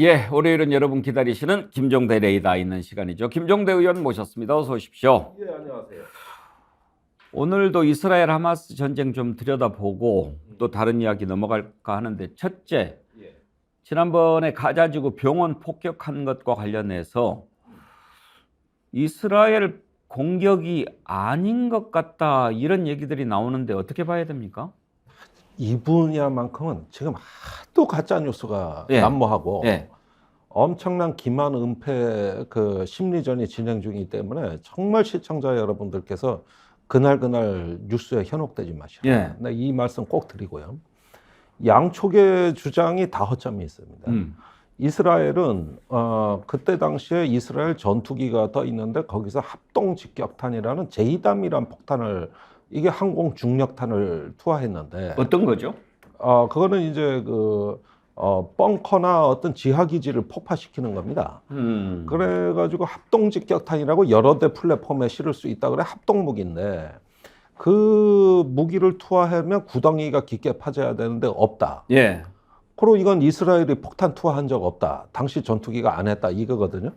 예, 월요일은 여러분 기다리시는 김종대 레이더 있는 시간이죠. 김종대 의원 모셨습니다. 어서 오십시오. 예, 안녕하세요. 오늘도 이스라엘 하마스 전쟁 좀 들여다보고 또 다른 이야기 넘어갈까 하는데, 첫째, 예. 지난번에 가자지구 병원 폭격한 것과 관련해서 이스라엘 공격이 아닌 것 같다, 이런 얘기들이 나오는데 어떻게 봐야 됩니까? 이 분야만큼은 지금 하도 가짜 뉴스가 예. 난무하고 예. 엄청난 기만 은폐 그 심리전이 진행 중이기 때문에 정말 시청자 여러분들께서 그날 뉴스에 현혹되지 마시라. 예. 네, 이 말씀 꼭 드리고요. 양쪽의 주장이 다 허점이 있습니다. 이스라엘은 그때 당시에 이스라엘 전투기가 떠 있는데 거기서 합동 직격탄이라는 제2담이란 폭탄을, 이게 항공 중력탄을 투하했는데, 어떤 거죠? 그거는 이제 벙커나 어떤 지하기지를 폭파시키는 겁니다. 그래가지고 합동직격탄이라고 여러 대 플랫폼에 실을 수 있다 그래. 합동무기인데 그 무기를 투하하면 구덩이가 깊게 파져야 되는데 없다. 예. 그리고 이건 이스라엘이 폭탄 투하한 적 없다. 당시 전투기가 안 했다, 이거거든요.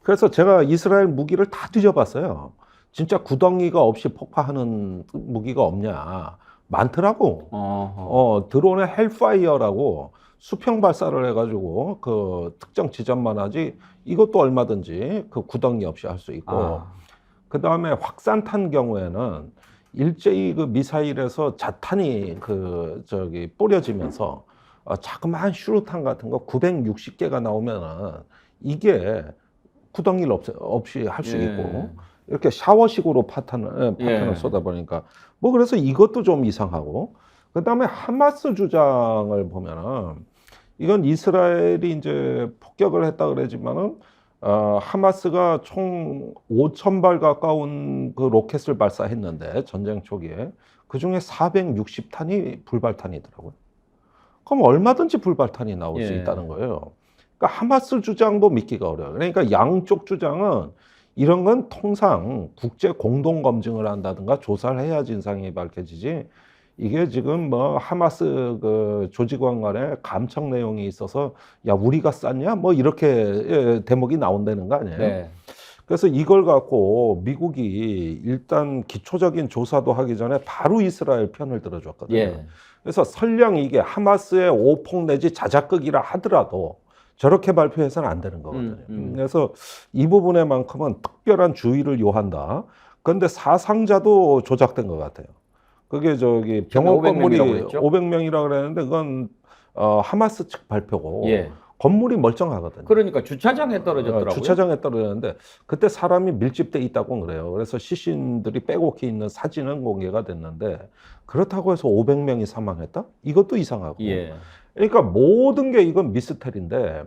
그래서 제가 이스라엘 무기를 다 뒤져봤어요. 진짜 구덩이가 없이 폭파하는 무기가 없냐. 많더라고. 드론의 헬파이어라고 수평 발사를 해가지고 그 특정 지점만 하지, 이것도 얼마든지 그 구덩이 없이 할 수 있고. 그 다음에 확산탄 경우에는 일제히 그 미사일에서 자탄이 뿌려지면서 자그마한 슈루탄 같은 거 960개가 나오면은 이게 구덩이를 없이 할 수 있고, 이렇게 샤워식으로 파탄을 쏟아버리니까 뭐, 그래서 이것도 좀 이상하고. 그 다음에 하마스 주장을 보면은 이건 이스라엘이 이제 폭격을 했다 그러지만은 하마스가 총 5,000발 가까운 그 로켓을 발사했는데 전쟁 초기에 그 중에 460탄이 불발탄이더라고요. 그럼 얼마든지 불발탄이 나올 수 있다는 거예요. 그러니까 하마스 주장도 믿기가 어려워요. 그러니까 양쪽 주장은 이런 건 통상 국제 공동 검증을 한다든가 조사를 해야 진상이 밝혀지지, 이게 지금 뭐 하마스 그 조직원 간에 감청 내용이 있어서 야 우리가 쐈냐 뭐 이렇게 대목이 나온다는 거 아니에요. 네. 그래서 이걸 갖고 미국이 일단 기초적인 조사도 하기 전에 바로 이스라엘 편을 들어줬거든요. 예. 그래서 설령 이게 하마스의 오폭 내지 자작극이라 하더라도 저렇게 발표해서는 안 되는 거거든요. 그래서 이 부분에만큼은 특별한 주의를 요한다. 그런데 사상자도 조작된 것 같아요. 그게 저기 병원 건물이 500명이라고 그랬는데 그건 하마스 측 발표고, 건물이 멀쩡하거든요. 그러니까 주차장에 떨어졌더라고요. 주차장에 떨어졌는데 그때 사람이 밀집돼 있다고 그래요. 그래서 시신들이 빼곡히 있는 사진은 공개가 됐는데, 그렇다고 해서 500명이 사망했다? 이것도 이상하고. 그러니까 모든 게 이건 미스터리인데,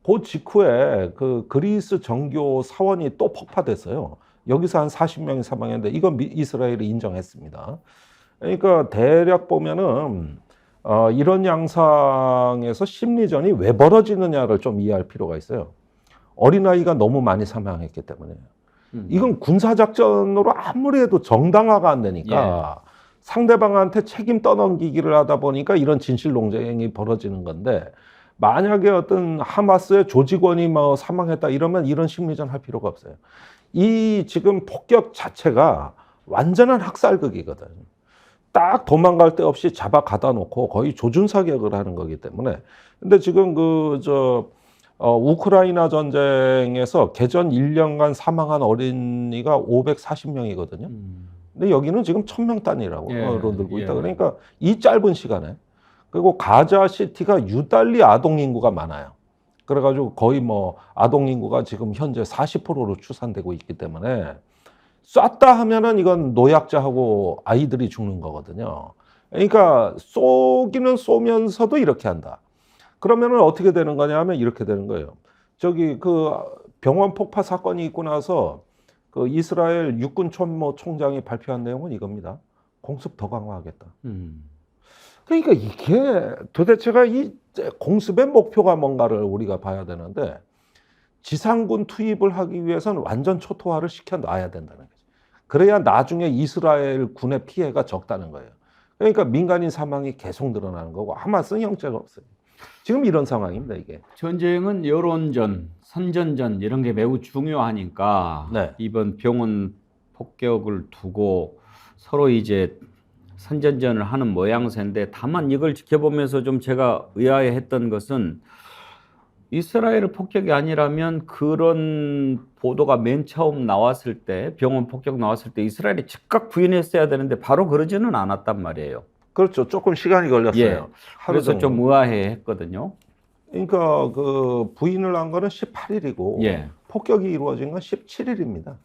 그 직후에 그 그리스 정교 사원이 또 폭파됐어요. 여기서 한 40명이 사망했는데 이건 이스라엘이 인정했습니다. 그러니까 대략 보면은 이런 양상에서 심리전이 왜 벌어지느냐를 좀 이해할 필요가 있어요. 어린아이가 너무 많이 사망했기 때문에. 이건 군사작전으로 아무리 해도 정당화가 안 되니까 상대방한테 책임 떠넘기기를 하다 보니까 이런 진실 논쟁이 벌어지는 건데, 만약에 어떤 하마스의 조직원이 뭐 사망했다 이러면 이런 심리전 할 필요가 없어요. 이 지금 폭격 자체가 완전한 학살극이거든. 딱 도망갈 데 없이 잡아 가다 놓고 거의 조준사격을 하는 거기 때문에. 근데 지금 우크라이나 전쟁에서 개전 1년간 사망한 어린이가 540명이거든요. 근데 여기는 지금 1,000명 단위라고 늘고 있다. 그러니까 이 짧은 시간에. 그리고 가자시티가 유달리 아동인구가 많아요. 그래가지고 거의 뭐 아동인구가 지금 현재 40%로 추산되고 있기 때문에 쐈다 하면은 이건 노약자하고 아이들이 죽는 거거든요. 그러니까 쏘기는 쏘면서도 이렇게 한다. 그러면은 어떻게 되는 거냐 하면 이렇게 되는 거예요. 저기 그 병원 폭파 사건이 있고 나서 그 이스라엘 육군 참모 총장이 발표한 내용은 이겁니다. 공습 더 강화하겠다. 그러니까 이게 도대체가 이 공습의 목표가 뭔가를 우리가 봐야 되는데, 지상군 투입을 하기 위해서는 완전 초토화를 시켜놔야 된다는 거죠. 그래야 나중에 이스라엘 군의 피해가 적다는 거예요. 그러니까 민간인 사망이 계속 늘어나는 거고, 하마스는 형체가 없어요. 지금 이런 상황입니다, 이게. 전쟁은 여론전, 선전전 이런 게 매우 중요하니까 네. 이번 병원 폭격을 두고 서로 이제 선전전을 하는 모양새인데, 다만 이걸 지켜보면서 좀 제가 의아해했던 것은, 이스라엘 폭격이 아니라면 그런 보도가 맨 처음 나왔을 때, 병원 폭격 나왔을 때 이스라엘이 즉각 부인했어야 되는데 바로 그러지는 않았단 말이에요. 그렇죠. 조금 시간이 걸렸어요. 예. 그래서 좀 의아해했거든요. 그러니까 그 부인을 한 거는 18일이고 예. 폭격이 이루어진 건 17일입니다.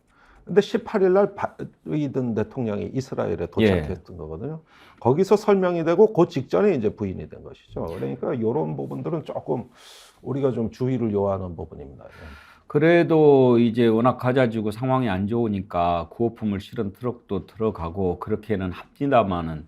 근데 18일 날 바이든 대통령이 이스라엘에 도착했던 거거든요. 거기서 설명이 되고 그 직전에 이제 부인이 된 것이죠. 그러니까 이런 부분들은 조금 우리가 좀 주의를 요하는 부분입니다. 그래도 이제 워낙 가자지고 상황이 안 좋으니까 구호품을 실은 트럭도 들어가고 그렇게는 합니다만은,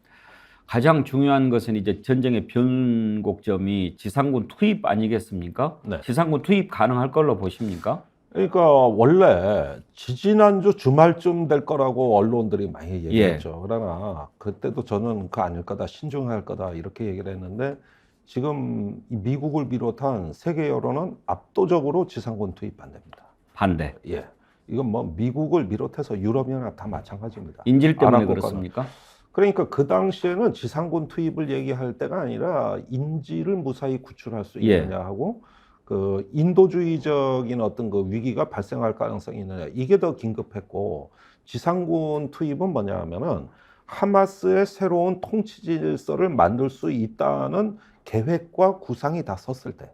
가장 중요한 것은 이제 전쟁의 변곡점이 지상군 투입 아니겠습니까? 네. 지상군 투입 가능할 걸로 보십니까? 그러니까 원래 지지난주 주말쯤 될 거라고 언론들이 많이 얘기했죠. 그러나 그때도 저는 그거 아닐 거다, 신중할 거다 이렇게 얘기를 했는데, 지금 이 미국을 비롯한 세계 여론은 압도적으로 지상군 투입 반대입니다. 반대. 예, 이건 뭐 미국을 비롯해서 유럽연합 다 마찬가지입니다. 인질 때문에 아랍 국가는. 그렇습니까? 그러니까 그 당시에는 지상군 투입을 얘기할 때가 아니라 인질을 무사히 구출할 수 있느냐 하고 그 인도주의적인 어떤 그 위기가 발생할 가능성이 있느냐, 이게 더 긴급했고, 지상군 투입은 뭐냐 하면은 하마스의 새로운 통치 질서를 만들 수 있다는 계획과 구상이 다 섰을 때,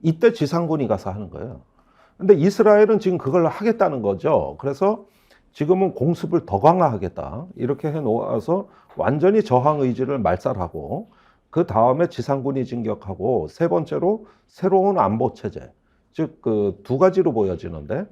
이때 지상군이 가서 하는 거예요. 근데 이스라엘은 지금 그걸 하겠다는 거죠. 그래서 지금은 공습을 더 강화하겠다 이렇게 해놓아서 완전히 저항 의지를 말살하고, 그 다음에 지상군이 진격하고, 세 번째로 새로운 안보 체제, 즉 그 두 가지로 보여지는데,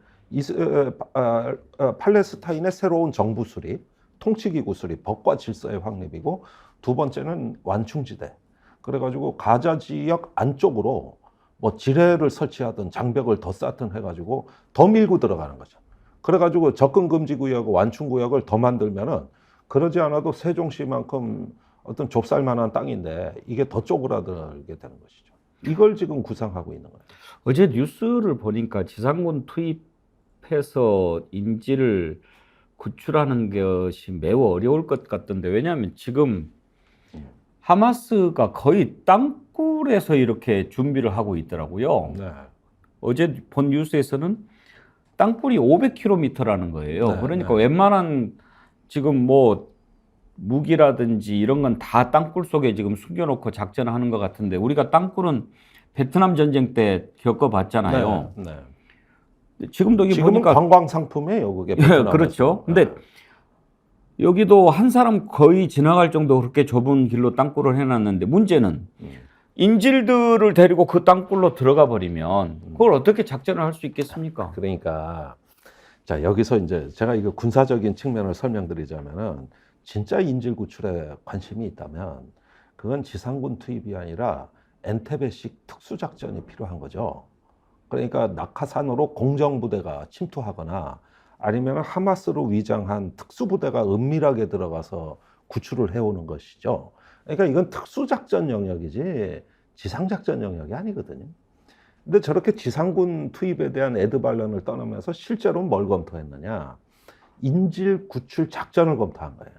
팔레스타인의 새로운 정부 수립, 통치기구 수립, 법과 질서의 확립이고, 두 번째는 완충지대. 그래가지고 가자 지역 안쪽으로 뭐 지뢰를 설치하든 장벽을 더 쌓든 해가지고 더 밀고 들어가는 거죠. 그래가지고 접근 금지 구역, 완충 구역을 더 만들면은, 그러지 않아도 세종시만큼 어떤 좁쌀만한 땅인데 이게 더 쪼그라들게 되는 것이죠. 이걸 지금 구상하고 있는 거예요. 어제 뉴스를 보니까 지상군 투입해서 인질을 구출하는 것이 매우 어려울 것 같던데, 왜냐하면 지금 하마스가 거의 땅굴에서 이렇게 준비를 하고 있더라고요. 네. 어제 본 뉴스에서는 땅굴이 500km라는 거예요. 네, 그러니까 네. 웬만한 지금 뭐 무기라든지 이런 건 다 땅굴 속에 지금 숨겨놓고 작전을 하는 것 같은데, 우리가 땅굴은 베트남 전쟁 때 겪어봤잖아요. 네, 네. 지금도 여기 지금은 보니까 관광 상품이에요, 그게. 그렇죠. 근데 여기도 한 사람 거의 지나갈 정도 그렇게 좁은 길로 땅굴을 해놨는데, 문제는 인질들을 데리고 그 땅굴로 들어가 버리면 그걸 어떻게 작전을 할 수 있겠습니까? 그러니까 자, 여기서 이제 제가 이거 군사적인 측면을 설명드리자면은, 진짜 인질 구출에 관심이 있다면 그건 지상군 투입이 아니라 엔테베식 특수작전이 필요한 거죠. 그러니까 낙하산으로 공정부대가 침투하거나, 아니면 하마스로 위장한 특수부대가 은밀하게 들어가서 구출을 해오는 것이죠. 그러니까 이건 특수작전 영역이지 지상작전 영역이 아니거든요. 근데 저렇게 지상군 투입에 대한 에드발런을 떠나면서 실제로 뭘 검토했느냐? 인질 구출 작전을 검토한 거예요.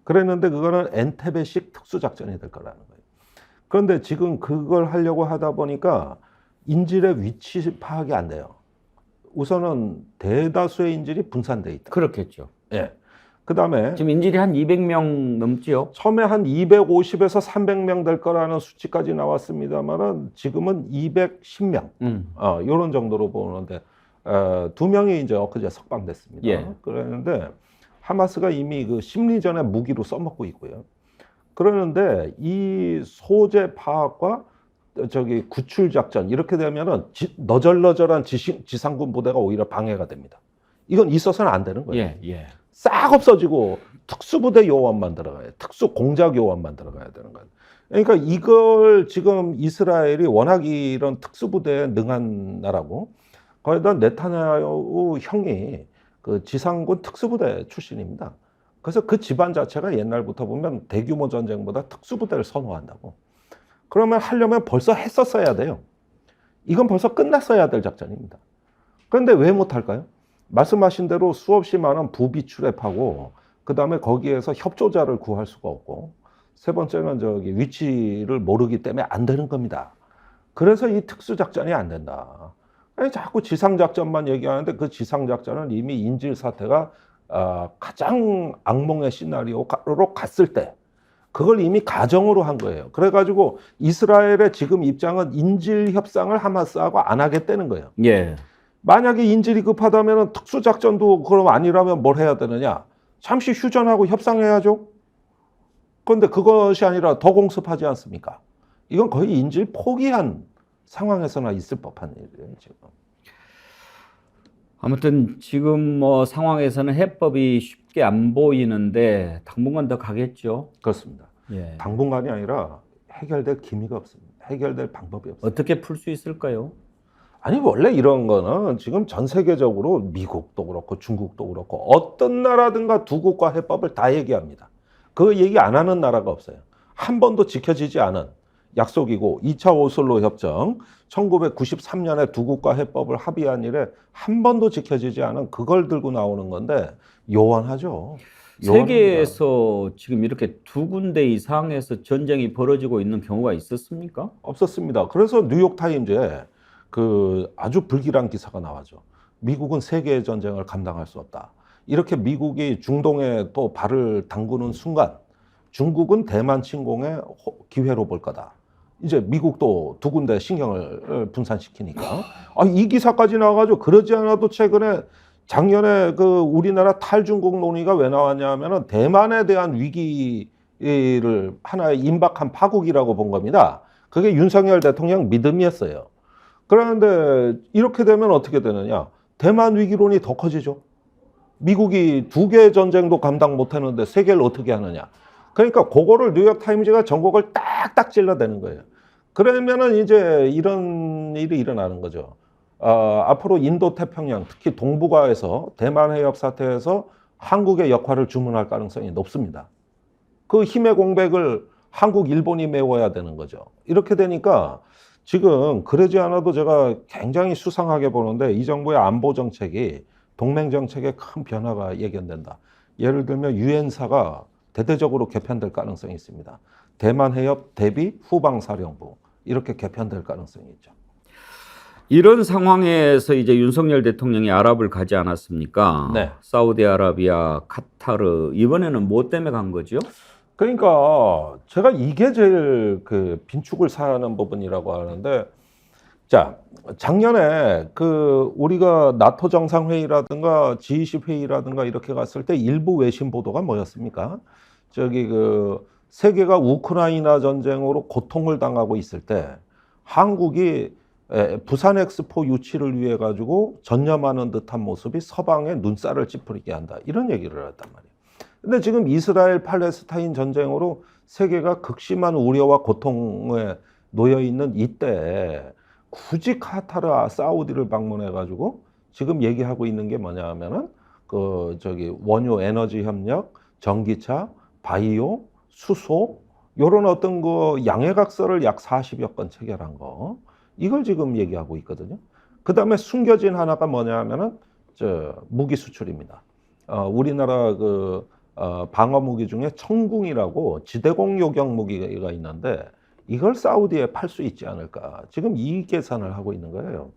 그랬는데 그거는 엔테베식 특수작전이 될 거라는 거예요. 그런데 지금 그걸 하려고 하다 보니까 인질의 위치 파악이 안 돼요. 우선은 대다수의 인질이 분산돼 있다. 그렇겠죠. 예. 그 다음에 지금 인질이 한 200명 넘지요? 처음에 한 250에서 300명 될 거라는 수치까지 나왔습니다만은 지금은 210명. 이런 정도로 보는데, 2명이 이제 엊그제 석방됐습니다. 예. 그랬는데 하마스가 이미 그 심리전의 무기로 써먹고 있고요. 그러는데 이 소재 파악과 저기 구출 작전 이렇게 되면은 너절너절한 지상군 부대가 오히려 방해가 됩니다. 이건 있어서는 안 되는 거예요. 예. 싹 없어지고 특수부대 요원만 들어가요. 특수 공작 요원만 들어가야 되는 거예요. 그러니까 이걸 지금 이스라엘이 워낙 이런 특수부대에 능한 나라고, 거기다 네타냐후 형이 그 지상군 특수부대 출신입니다. 그래서 그 집안 자체가 옛날부터 보면 대규모 전쟁보다 특수부대를 선호한다고. 그러면 하려면 벌써 했었어야 돼요. 이건 벌써 끝났어야 될 작전입니다. 그런데 왜 못할까요? 말씀하신 대로 수없이 많은 부비 출입하고 그 다음에 거기에서 협조자를 구할 수가 없고 세 번째는 위치를 모르기 때문에 안 되는 겁니다. 그래서 이 특수작전이 안 된다. 아니, 자꾸 지상작전만 얘기하는데 그 지상작전은 이미 인질 사태가 가장 악몽의 시나리오로 갔을 때 그걸 이미 가정으로 한 거예요. 그래가지고 이스라엘의 지금 입장은 인질 협상을 하마스하고 안 하겠다는 거예요. 예. 만약에 인질이 급하다면 특수작전도 그럼 아니라면 뭘 해야 되느냐? 잠시 휴전하고 협상해야죠. 그런데 그것이 아니라 더 공습하지 않습니까? 이건 거의 인질 포기한 상황에서나 있을 법한 일이에요, 지금. 아무튼 지금 뭐 상황에서는 해법이 쉽게 안 보이는데 당분간 더 가겠죠. 그렇습니다. 예. 당분간이 아니라 해결될 기미가 없습니다. 해결될 방법이 없습니다. 어떻게 풀 수 있을까요? 아니 원래 이런 거는 지금 전 세계적으로 미국도 그렇고 중국도 그렇고 어떤 나라든가 두 국가 해법을 다 얘기합니다. 그 얘기 안 하는 나라가 없어요. 한 번도 지켜지지 않은 약속이고 2차 오슬로 협정 1993년에 두 국가 해법을 합의한 이래 한 번도 지켜지지 않은 그걸 들고 나오는 건데 요원하죠. 세계에서 지금 이렇게 두 군데 이상에서 전쟁이 벌어지고 있는 경우가 있었습니까? 없었습니다. 그래서 뉴욕타임즈에 그 아주 불길한 기사가 나와죠. 미국은 세계의 전쟁을 감당할 수 없다. 이렇게 미국이 중동에 또 발을 담그는 순간 중국은 대만 침공의 기회로 볼 거다. 이제 미국도 두 군데 신경을 분산시키니까 이 기사까지 나와가지고 그러지 않아도 최근에 작년에 그 우리나라 탈중국 논의가 왜 나왔냐면은 대만에 대한 위기를 하나의 임박한 파국이라고 본 겁니다. 그게 윤석열 대통령 믿음이었어요. 그런데 이렇게 되면 어떻게 되느냐? 대만 위기론이 더 커지죠. 미국이 두 개의 전쟁도 감당 못하는데 세 개를 어떻게 하느냐? 그러니까 그거를 뉴욕타임즈가 전곡을 딱딱 찔러대는 거예요. 그러면은 이제 이런 일이 일어나는 거죠. 앞으로 인도태평양, 특히 동북아에서 대만 해협 사태에서 한국의 역할을 주문할 가능성이 높습니다. 그 힘의 공백을 한국, 일본이 메워야 되는 거죠. 이렇게 되니까 지금 그러지 않아도 제가 굉장히 수상하게 보는데 이 정부의 안보 정책이 동맹 정책에 큰 변화가 예견된다. 예를 들면 유엔사가 대대적으로 개편될 가능성이 있습니다. 대만 해협 대비 후방사령부 이렇게 개편될 가능성이 있죠. 이런 상황에서 이제 윤석열 대통령이 아랍을 가지 않았습니까? 네. 사우디아라비아, 카타르 이번에는 뭐 때문에 간 거죠? 그러니까 제가 이게 제일 그 빈축을 사는 부분이라고 하는데, 자 작년에 그 우리가 나토 정상회의라든가 G20 회의라든가 이렇게 갔을 때 일부 외신 보도가 뭐였습니까? 그 세계가 우크라이나 전쟁으로 고통을 당하고 있을 때 한국이 부산 엑스포 유치를 위해 가지고 전념하는 듯한 모습이 서방의 눈살을 찌푸리게 한다. 이런 얘기를 했단 말이에요. 근데 지금 이스라엘 팔레스타인 전쟁으로 세계가 극심한 우려와 고통에 놓여 있는 이때 굳이 카타르, 사우디를 방문해 가지고 지금 얘기하고 있는 게 뭐냐 하면은 원유 에너지 협력, 전기차, 바이오, 수소 요런 어떤 그 양해각서를 약 40여 건 체결한 거. 이걸 지금 얘기하고 있거든요. 그 다음에 숨겨진 하나가 뭐냐 하면은 무기 수출입니다. 우리나라 방어 무기 중에 청궁이라고 지대공 요격 무기가 있는데 이걸 사우디에 팔 수 있지 않을까. 지금 이 계산을 하고 있는 거예요.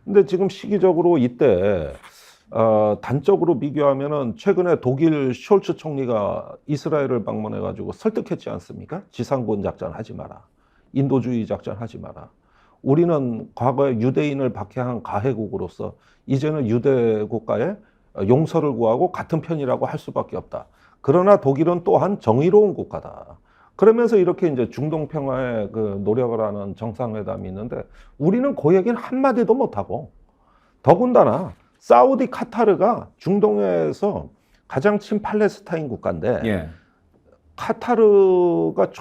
근데 지금 시기적으로 이때 단적으로 비교하면은 최근에 독일 숄츠 총리가 이스라엘을 방문해 가지고 설득했지 않습니까? 지상군 작전 하지 마라. 인도주의 작전 하지 마라. 우리는 과거에 유대인을 박해한 가해국으로서 이제는 유대 국가에 용서를 구하고 같은 편이라고 할 수밖에 없다. 그러나 독일은 또한 정의로운 국가다. 그러면서 이렇게 이제 중동 평화에 노력을 하는 정상회담이 있는데 우리는 그 얘기는 한마디도 못하고 더군다나 사우디 카타르가 중동에서 가장 친팔레스타인 국가인데 예. 카타르가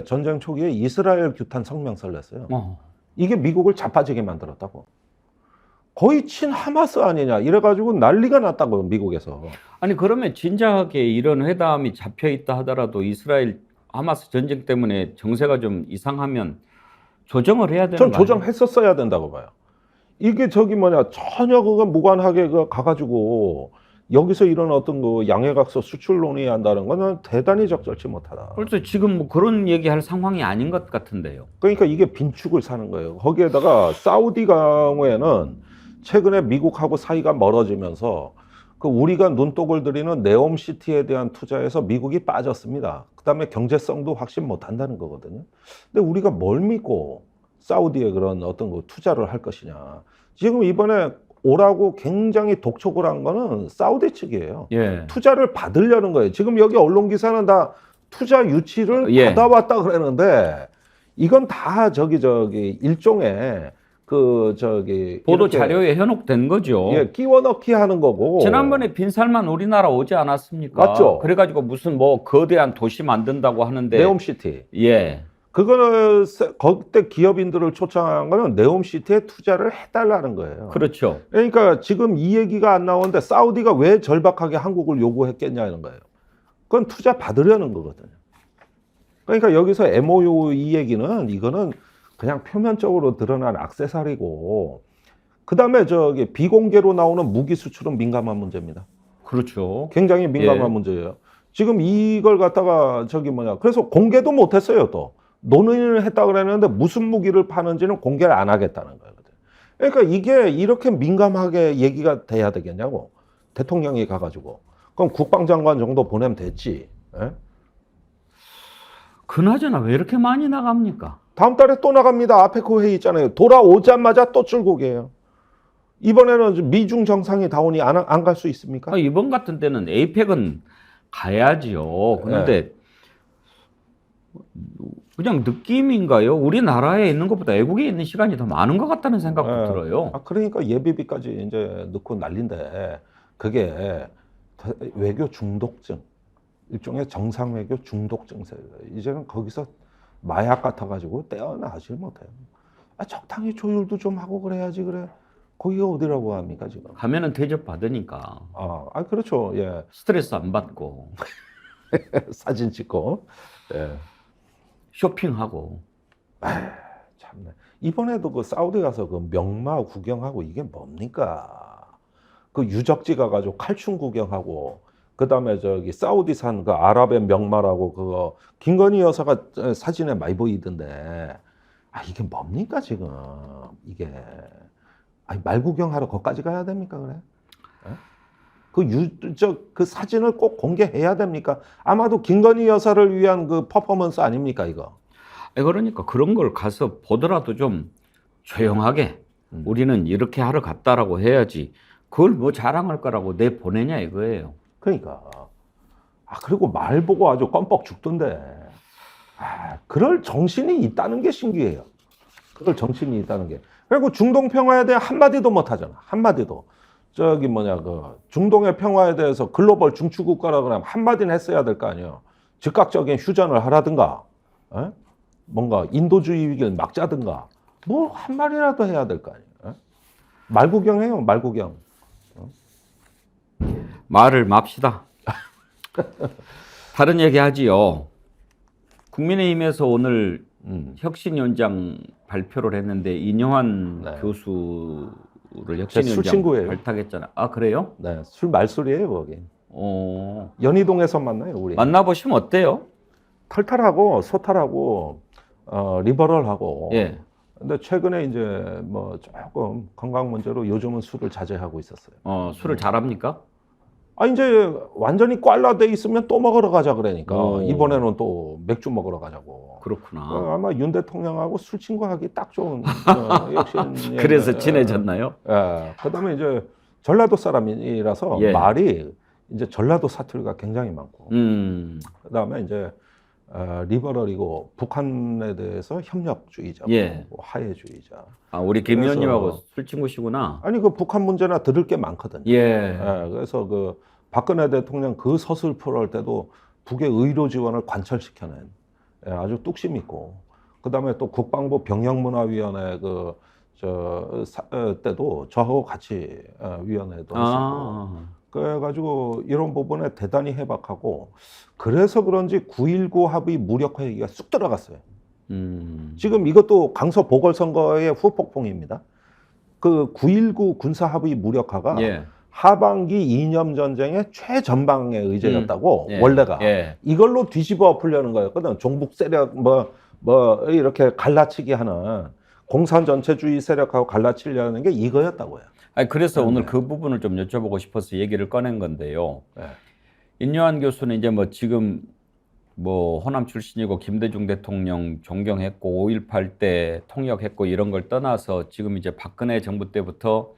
전쟁 초기에 이스라엘 규탄 성명서를 냈어요. 이게 미국을 자빠지게 만들었다고. 거의 친하마스 아니냐 이래가지고 난리가 났다고 미국에서. 아니 그러면 진작에 이런 회담이 잡혀 있다 하더라도 이스라엘 하마스 전쟁 때문에 정세가 좀 이상하면 조정을 해야 되는 전 거 아니에요? 조정했었어야 된다고 봐요. 이게 저기 뭐냐 전혀 그거 무관하게 그 가가지고 여기서 이런 어떤 그 양해각서 수출 논의한다는 거는 대단히 적절치 못하다. 그래서 지금 뭐 그런 얘기할 상황이 아닌 것 같은데요. 그러니까 이게 빈축을 사는 거예요. 거기에다가 사우디 경우에는 최근에 미국하고 사이가 멀어지면서 그 우리가 눈독을 들이는 네옴시티에 대한 투자에서 미국이 빠졌습니다. 그다음에 경제성도 확신 못한다는 거거든요. 근데 우리가 뭘 믿고 사우디에 그런 어떤 그 투자를 할 것이냐. 지금 이번에 오라고 굉장히 독촉을 한 거는 사우디 측이에요. 예. 투자를 받으려는 거예요. 지금 여기 언론 기사는 다 투자 유치를 예. 받아왔다 그러는데 이건 다 저기 일종의 그 저기 보도 이렇게 자료에 현혹된 거죠. 예, 끼워 넣기 하는 거고. 지난번에 빈살만 우리나라 오지 않았습니까? 맞죠. 그래가지고 무슨 뭐 거대한 도시 만든다고 하는데. 네옴시티. 예. 그거는 그때 기업인들을 초청한 거는 네옴시티에 투자를 해달라는 거예요. 그렇죠. 그러니까 지금 이 얘기가 안 나오는데 사우디가 왜 절박하게 한국을 요구했겠냐는 거예요. 그건 투자 받으려는 거거든요. 그러니까 여기서 MOU 이 얘기는 이거는 그냥 표면적으로 드러난 액세서리고 그다음에 저기 비공개로 나오는 무기 수출은 민감한 문제입니다. 그렇죠. 굉장히 민감한 예. 문제예요. 지금 이걸 갖다가 저기 뭐냐 그래서 공개도 못했어요. 또 논의를 했다 그랬는데 무슨 무기를 파는지는 공개를 안 하겠다는 거예요. 그러니까 이게 이렇게 민감하게 얘기가 돼야 되겠냐고. 대통령이 가가지고 그럼 국방장관 정도 보내면 됐지. 예? 그나저나 왜 이렇게 많이 나갑니까? 다음 달에 또 나갑니다. 아페코 회의 있잖아요. 돌아오자마자 또 출국이에요. 이번에는 미중 정상이 다오니 안 갈 수 있습니까? 이번 같은 때는 에이펙은 가야지요. 그런데 그냥 느낌인가요? 우리나라에 있는 것보다 외국에 있는 시간이 더 많은 것 같다는 생각도 예. 들어요. 그러니까 예비비까지 이제 넣고 난린데 그게 외교 중독증, 일종의 정상 외교 중독증세. 이제는 거기서 마약 같아가지고 떼어나질 못해요. 적당히 조율도 좀 하고 그래야지 그래. 거기가 어디라고 합니까 지금? 가면은 대접 받으니까 그렇죠. 예. 스트레스 안 받고 사진 찍고. 예. 쇼핑하고. 참네. 이번에도 그 사우디 가서 그 명마 구경하고 이게 뭡니까? 그 유적지 가가지고 칼춤 구경하고 그다음에 저기 사우디산 그 아랍의 명마라고 그거 김건희 여사가 사진에 많이 보이던데 이게 뭡니까 지금 이게 말 구경하러 거기까지 가야 됩니까 그래? 그 사진을 꼭 공개해야 됩니까? 아마도 김건희 여사를 위한 그 퍼포먼스 아닙니까 이거? 그러니까 그런 걸 가서 보더라도 좀 조용하게 우리는 이렇게 하러 갔다라고 해야지. 그걸 뭐 자랑할 거라고 내 보내냐 이거예요. 그러니까 그리고 말 보고 아주 껌뻑 죽던데 그럴 정신이 있다는 게 신기해요. 그럴 정신이 있다는 게. 그리고 중동 평화에 대해 한마디도 못 하잖아. 한마디도. 저기 뭐냐 그 중동의 평화에 대해서 글로벌 중추국가라 그러면 한마디는 했어야 될 거 아니에요. 즉각적인 휴전을 하라든가 뭔가 인도주의 위기를 막자든가 뭐 한 말이라도 해야 될 거 아니에요. 말구경해요. 말구경. 말을 맙시다. 다른 얘기 하지요. 국민의힘에서 오늘 혁신위원장 발표를 했는데 인용환 교수를 혁신위원장 친구예요. 발탁했잖아요. 그래요? 네, 술 말술이에요 거기. 어. 연희동에서 만나요 우리. 만나보시면 어때요? 털털하고 소탈하고 리버럴하고. 예. 근데 최근에 이제 뭐 조금 건강 문제로 요즘은 술을 자제하고 있었어요. 술을 잘합니까? 이제 완전히 꽐라돼 있으면 또 먹으러 가자 그러니까 오. 이번에는 또 맥주 먹으러 가자고. 그렇구나. 아마 윤 대통령하고 술 친구하기 딱 좋은 혁신. 그래서 친해졌나요? 예. 그다음에 이제 전라도 사람이라서 예. 말이 이제 전라도 사투리가 굉장히 많고. 음. 그다음에 이제 리버럴이고 북한에 대해서 협력주의자, 예. 하해주의자. 우리 김 그래서- 의원님하고 술 친구시구나. 그 북한 문제나 들을 게 많거든요. 예. 그래서 그 박근혜 대통령 그 서술표를 할 때도 북의 의료 지원을 관철시켜낸 아주 뚝심 있고, 그 다음에 또 국방부 병영문화위원회 때도 저하고 같이 위원회도 했었고, 그래가지고 이런 부분에 대단히 해박하고, 그래서 그런지 9.19 합의 무력화 얘기가 쑥 들어갔어요. 지금 이것도 강서 보궐선거의 후폭풍입니다. 그 9.19 군사합의 무력화가 예. 하반기 이념 전쟁의 최전방의 의제였다고 예. 원래가 예. 이걸로 뒤집어 엎으려는 거였거든. 종북 세력 뭐 이렇게 갈라치기 하는 공산 전체주의 세력하고 갈라치려는 게 이거였다고요. 아니, 그래서 오늘 그 부분을 좀 여쭤보고 싶어서 얘기를 꺼낸 건데요. 네. 인요한 교수는 이제 뭐 지금 뭐 호남 출신이고 김대중 대통령 존경했고 5.18 때 통역했고 이런 걸 떠나서 지금 이제 박근혜 정부 때부터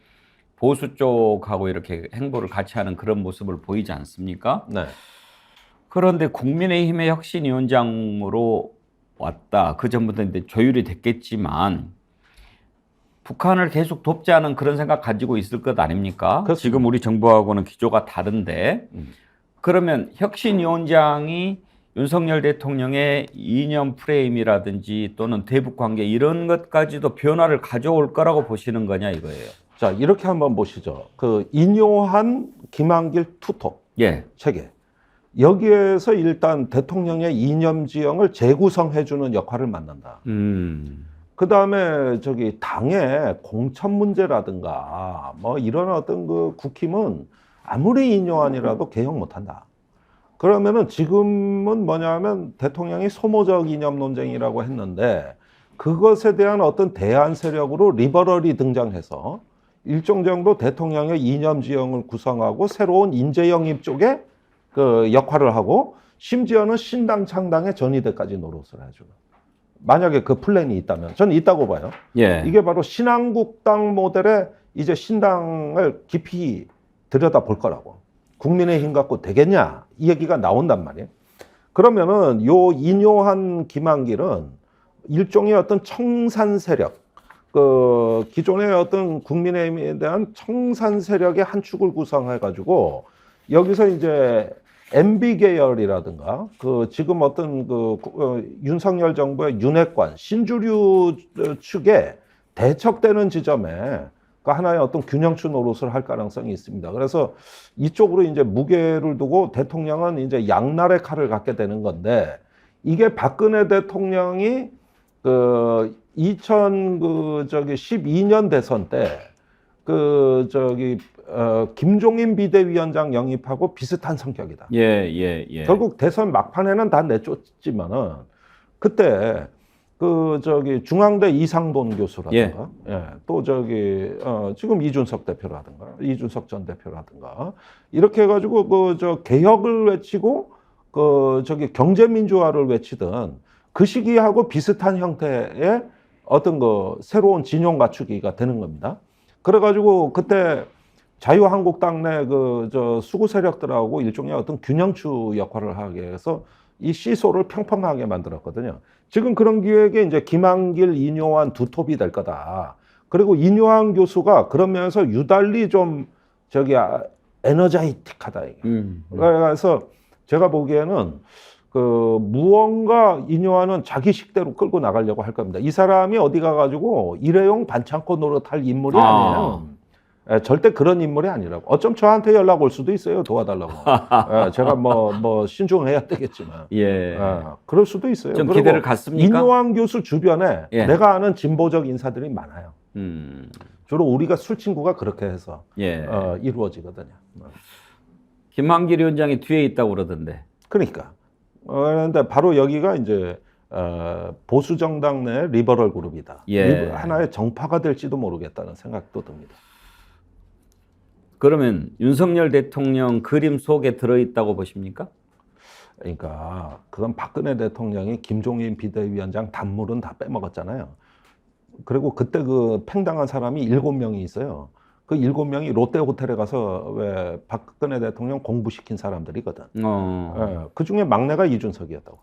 보수 쪽하고 이렇게 행보를 같이 하는 그런 모습을 보이지 않습니까? 네. 그런데 국민의힘의 혁신위원장으로 왔다. 그 전부터 이제 조율이 됐겠지만 북한을 계속 돕지 않은 그런 생각 가지고 있을 것 아닙니까? 그렇습니다. 지금 우리 정부하고는 기조가 다른데 그러면 혁신위원장이 윤석열 대통령의 이념 프레임이라든지 또는 대북 관계 이런 것까지도 변화를 가져올 거라고 보시는 거냐 이거예요. 자, 이렇게 한번 보시죠. 그 인요한 김한길 투톱 예. 체계. 여기에서 일단 대통령의 이념 지형을 재구성해주는 역할을 맡는다. 그 다음에 저기 당의 공천 문제라든가 뭐 이런 어떤 그 국힘은 아무리 인요한이라도 개혁 못한다. 그러면은 지금은 뭐냐면 대통령이 소모적 이념 논쟁이라고 했는데 그것에 대한 어떤 대안 세력으로 리버럴이 등장해서 일정 정도 대통령의 이념 지형을 구성하고 새로운 인재 영입 쪽에 그 역할을 하고 심지어는 신당 창당의 전위대까지 노릇을 해주고 만약에 그 플랜이 있다면 저는 있다고 봐요. 예. 이게 바로 신한국당 모델의 이제 신당을 깊이 들여다볼 거라고. 국민의힘 갖고 되겠냐 이 얘기가 나온단 말이에요. 그러면은 요 인요한 김한길은 일종의 어떤 청산 세력, 그 기존의 어떤 국민의힘에 대한 청산 세력의 한 축을 구성해 가지고 여기서 이제 MB 계열이라든가 그 지금 어떤 윤석열 정부의 윤핵관 신주류 축에 대척되는 지점에 그 하나의 어떤 균형추 노릇을 할 가능성이 있습니다. 그래서 이쪽으로 이제 무게를 두고 대통령은 이제 양날의 칼을 갖게 되는 건데 이게 박근혜 대통령이 그 2012년 대선 때 김종인 비대위원장 영입하고 비슷한 성격이다. 예. 결국 대선 막판에는 다 내쫓지만은 그때 중앙대 이상돈 교수라든가, 또 지금 이준석 대표라든가, 이준석 전 대표라든가, 이렇게 해가지고 개혁을 외치고, 경제민주화를 외치던 그 시기하고 비슷한 형태의 어떤 새로운 진영 갖추기가 되는 겁니다. 그래가지고 그때 자유한국당 내 수구 세력들하고 일종의 어떤 균형추 역할을 하게 해서 이 시소를 평평하게 만들었거든요. 지금 그런 기획에 이제 김한길, 인요한 두 톱이 될 거다. 그리고 인요한 교수가 그런 면에서 유달리 좀 에너자이틱하다. 그래서 제가 보기에는 무언가 인요한은 자기 식대로 끌고 나가려고 할 겁니다. 이 사람이 어디 가가지고 일회용 반창고 노릇할 인물이 아니에요. 절대 그런 인물이 아니라고. 어쩜 저한테 연락 올 수도 있어요. 도와달라고. 제가 뭐 신중해야 되겠지만. 그럴 수도 있어요. 좀 기대를 갖습니까? 인요한 교수 주변에 내가 아는 진보적 인사들이 많아요. 주로 우리가 술 친구가 그렇게 해서 이루어지거든요. 김한길 위원장이 뒤에 있다고 그러던데. 그러니까. 그런데 바로 여기가 이제 보수 정당 내 리버럴 그룹이다. 하나의 정파가 될지도 모르겠다는 생각도 듭니다. 그러면 윤석열 대통령 그림 속에 들어있다고 보십니까? 그러니까 그건 박근혜 대통령이 김종인 비대위원장 단물은 다 빼먹었잖아요. 그리고 그때 팽당한 사람이 7명이 있어요. 그 7명이 롯데 호텔에 가서 왜 박근혜 대통령 공부시킨 사람들이거든. 그 중에 막내가 이준석이었다고.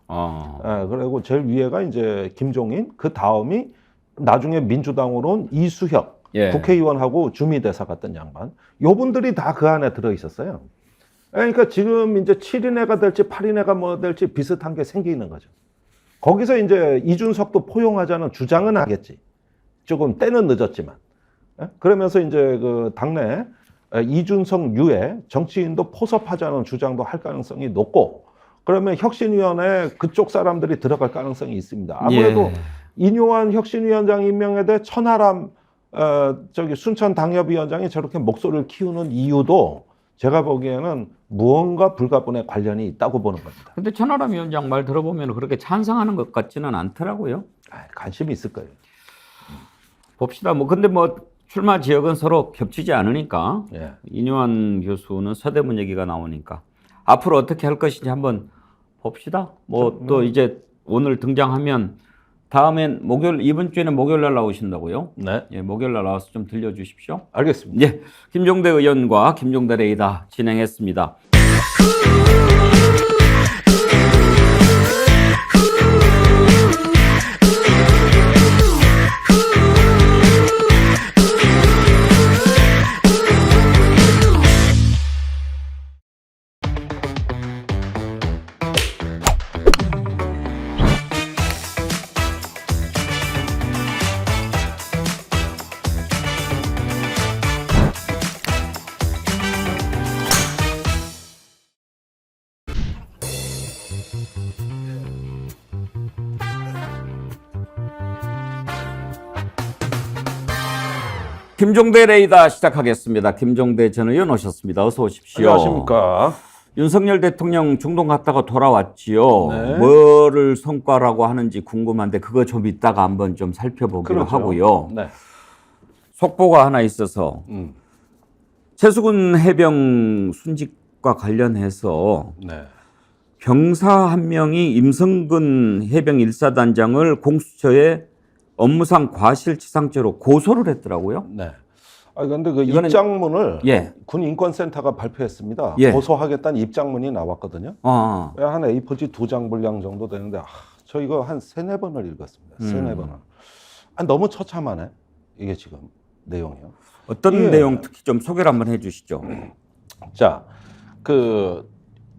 그리고 제일 위에가 이제 김종인, 그 다음이 나중에 민주당으로 온 이수혁. 국회의원하고 주미대사 같던 양반. 요분들이 다 그 안에 들어있었어요. 그러니까 지금 이제 7인회가 될지 8인회가 뭐 될지 비슷한 게 생기는 거죠. 거기서 이제 이준석도 포용하자는 주장은 하겠지. 조금 때는 늦었지만. 그러면서 이제 당내 이준석 유에 정치인도 포섭하자는 주장도 할 가능성이 높고, 그러면 혁신위원회 그쪽 사람들이 들어갈 가능성이 있습니다. 아무래도 예. 인요한 혁신위원장 임명에 대해 천하람 순천 당협위원장이 저렇게 목소리를 키우는 이유도 제가 보기에는 무언가 불가분의 관련이 있다고 보는 겁니다. 근데 천하람 위원장 말 들어보면 그렇게 찬성하는 것 같지는 않더라고요. 관심이 있을 거예요. 봅시다. 근데 출마 지역은 서로 겹치지 않으니까 예. 인요한 교수는 서대문 얘기가 나오니까 앞으로 어떻게 할 것인지 한번 봅시다. 또 이제 오늘 등장하면 다음엔 이번 주에는 목요일 날 나오신다고요? 네. 예, 목요일 날 나와서 좀 들려주십시오. 알겠습니다. 예, 김종대 의원과 김종대 레이더 진행했습니다. 김종대 레이더 시작하겠습니다. 김종대 전 의원 오셨습니다. 어서 오십시오. 안녕하십니까. 윤석열 대통령 중동 갔다가 돌아왔지요. 네. 뭐를 성과라고 하는지 궁금한데 그거 좀 이따가 한번 좀 살펴보기로 그렇죠. 하고요. 네. 속보가 하나 있어서 최수근 해병 순직과 관련해서 네. 병사 한 명이 임성근 해병 1사단장을 공수처에 업무상 과실치상죄로 고소를 했더라고요. 네. 그런데 그 이거는- 입장문을 예. 군인권센터가 발표했습니다. 예. 고소하겠다는 입장문이 나왔거든요. 한 한 A4지 2장 분량 정도 되는데 저 이거 한 3-4번을 읽었습니다. 3-4번을. 너무 처참하네. 이게 지금 내용이요. 어떤 예. 내용 특히 좀 소개를 한번 해주시죠. 자,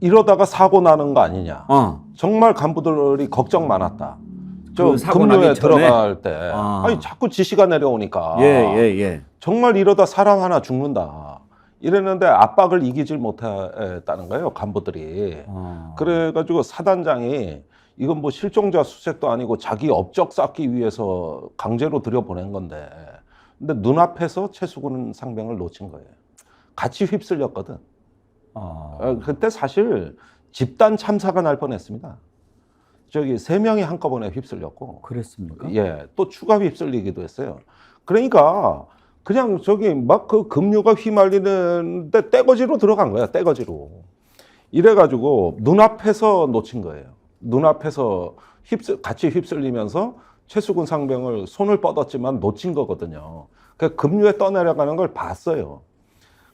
이러다가 사고 나는 거 아니냐. 정말 간부들이 걱정 많았다. 그 사고 급료에 나기 전에? 들어갈 때 자꾸 지시가 내려오니까 예. 정말 이러다 사람 하나 죽는다. 이랬는데 압박을 이기질 못했다는 거예요, 간부들이. 그래가지고 사단장이 이건 뭐 실종자 수색도 아니고 자기 업적 쌓기 위해서 강제로 들여보낸 건데, 근데 눈앞에서 최수근 상병을 놓친 거예요. 같이 휩쓸렸거든. 그때 사실 집단 참사가 날 뻔했습니다. 3명이 한꺼번에 휩쓸렸고. 그랬습니까? 예, 또 추가 휩쓸리기도 했어요. 그러니까 그냥 막 그 급류가 휘말리는데 떼거지로 들어간 거야, 떼거지로. 이래가지고 눈앞에서 놓친 거예요. 눈앞에서 같이 휩쓸리면서 최수근 상병을 손을 뻗었지만 놓친 거거든요. 그 급류에 떠내려가는 걸 봤어요.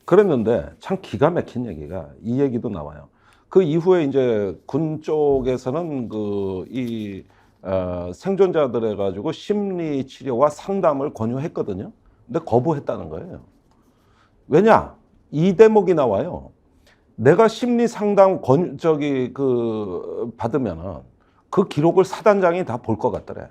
그랬는데 참 기가 막힌 얘기가 이 얘기도 나와요. 그 이후에 이제 군 쪽에서는 생존자들에 가지고 심리 치료와 상담을 권유했거든요. 근데 거부했다는 거예요. 왜냐? 이 대목이 나와요. 내가 심리 상담 받으면은 그 기록을 사단장이 다 볼 것 같더래.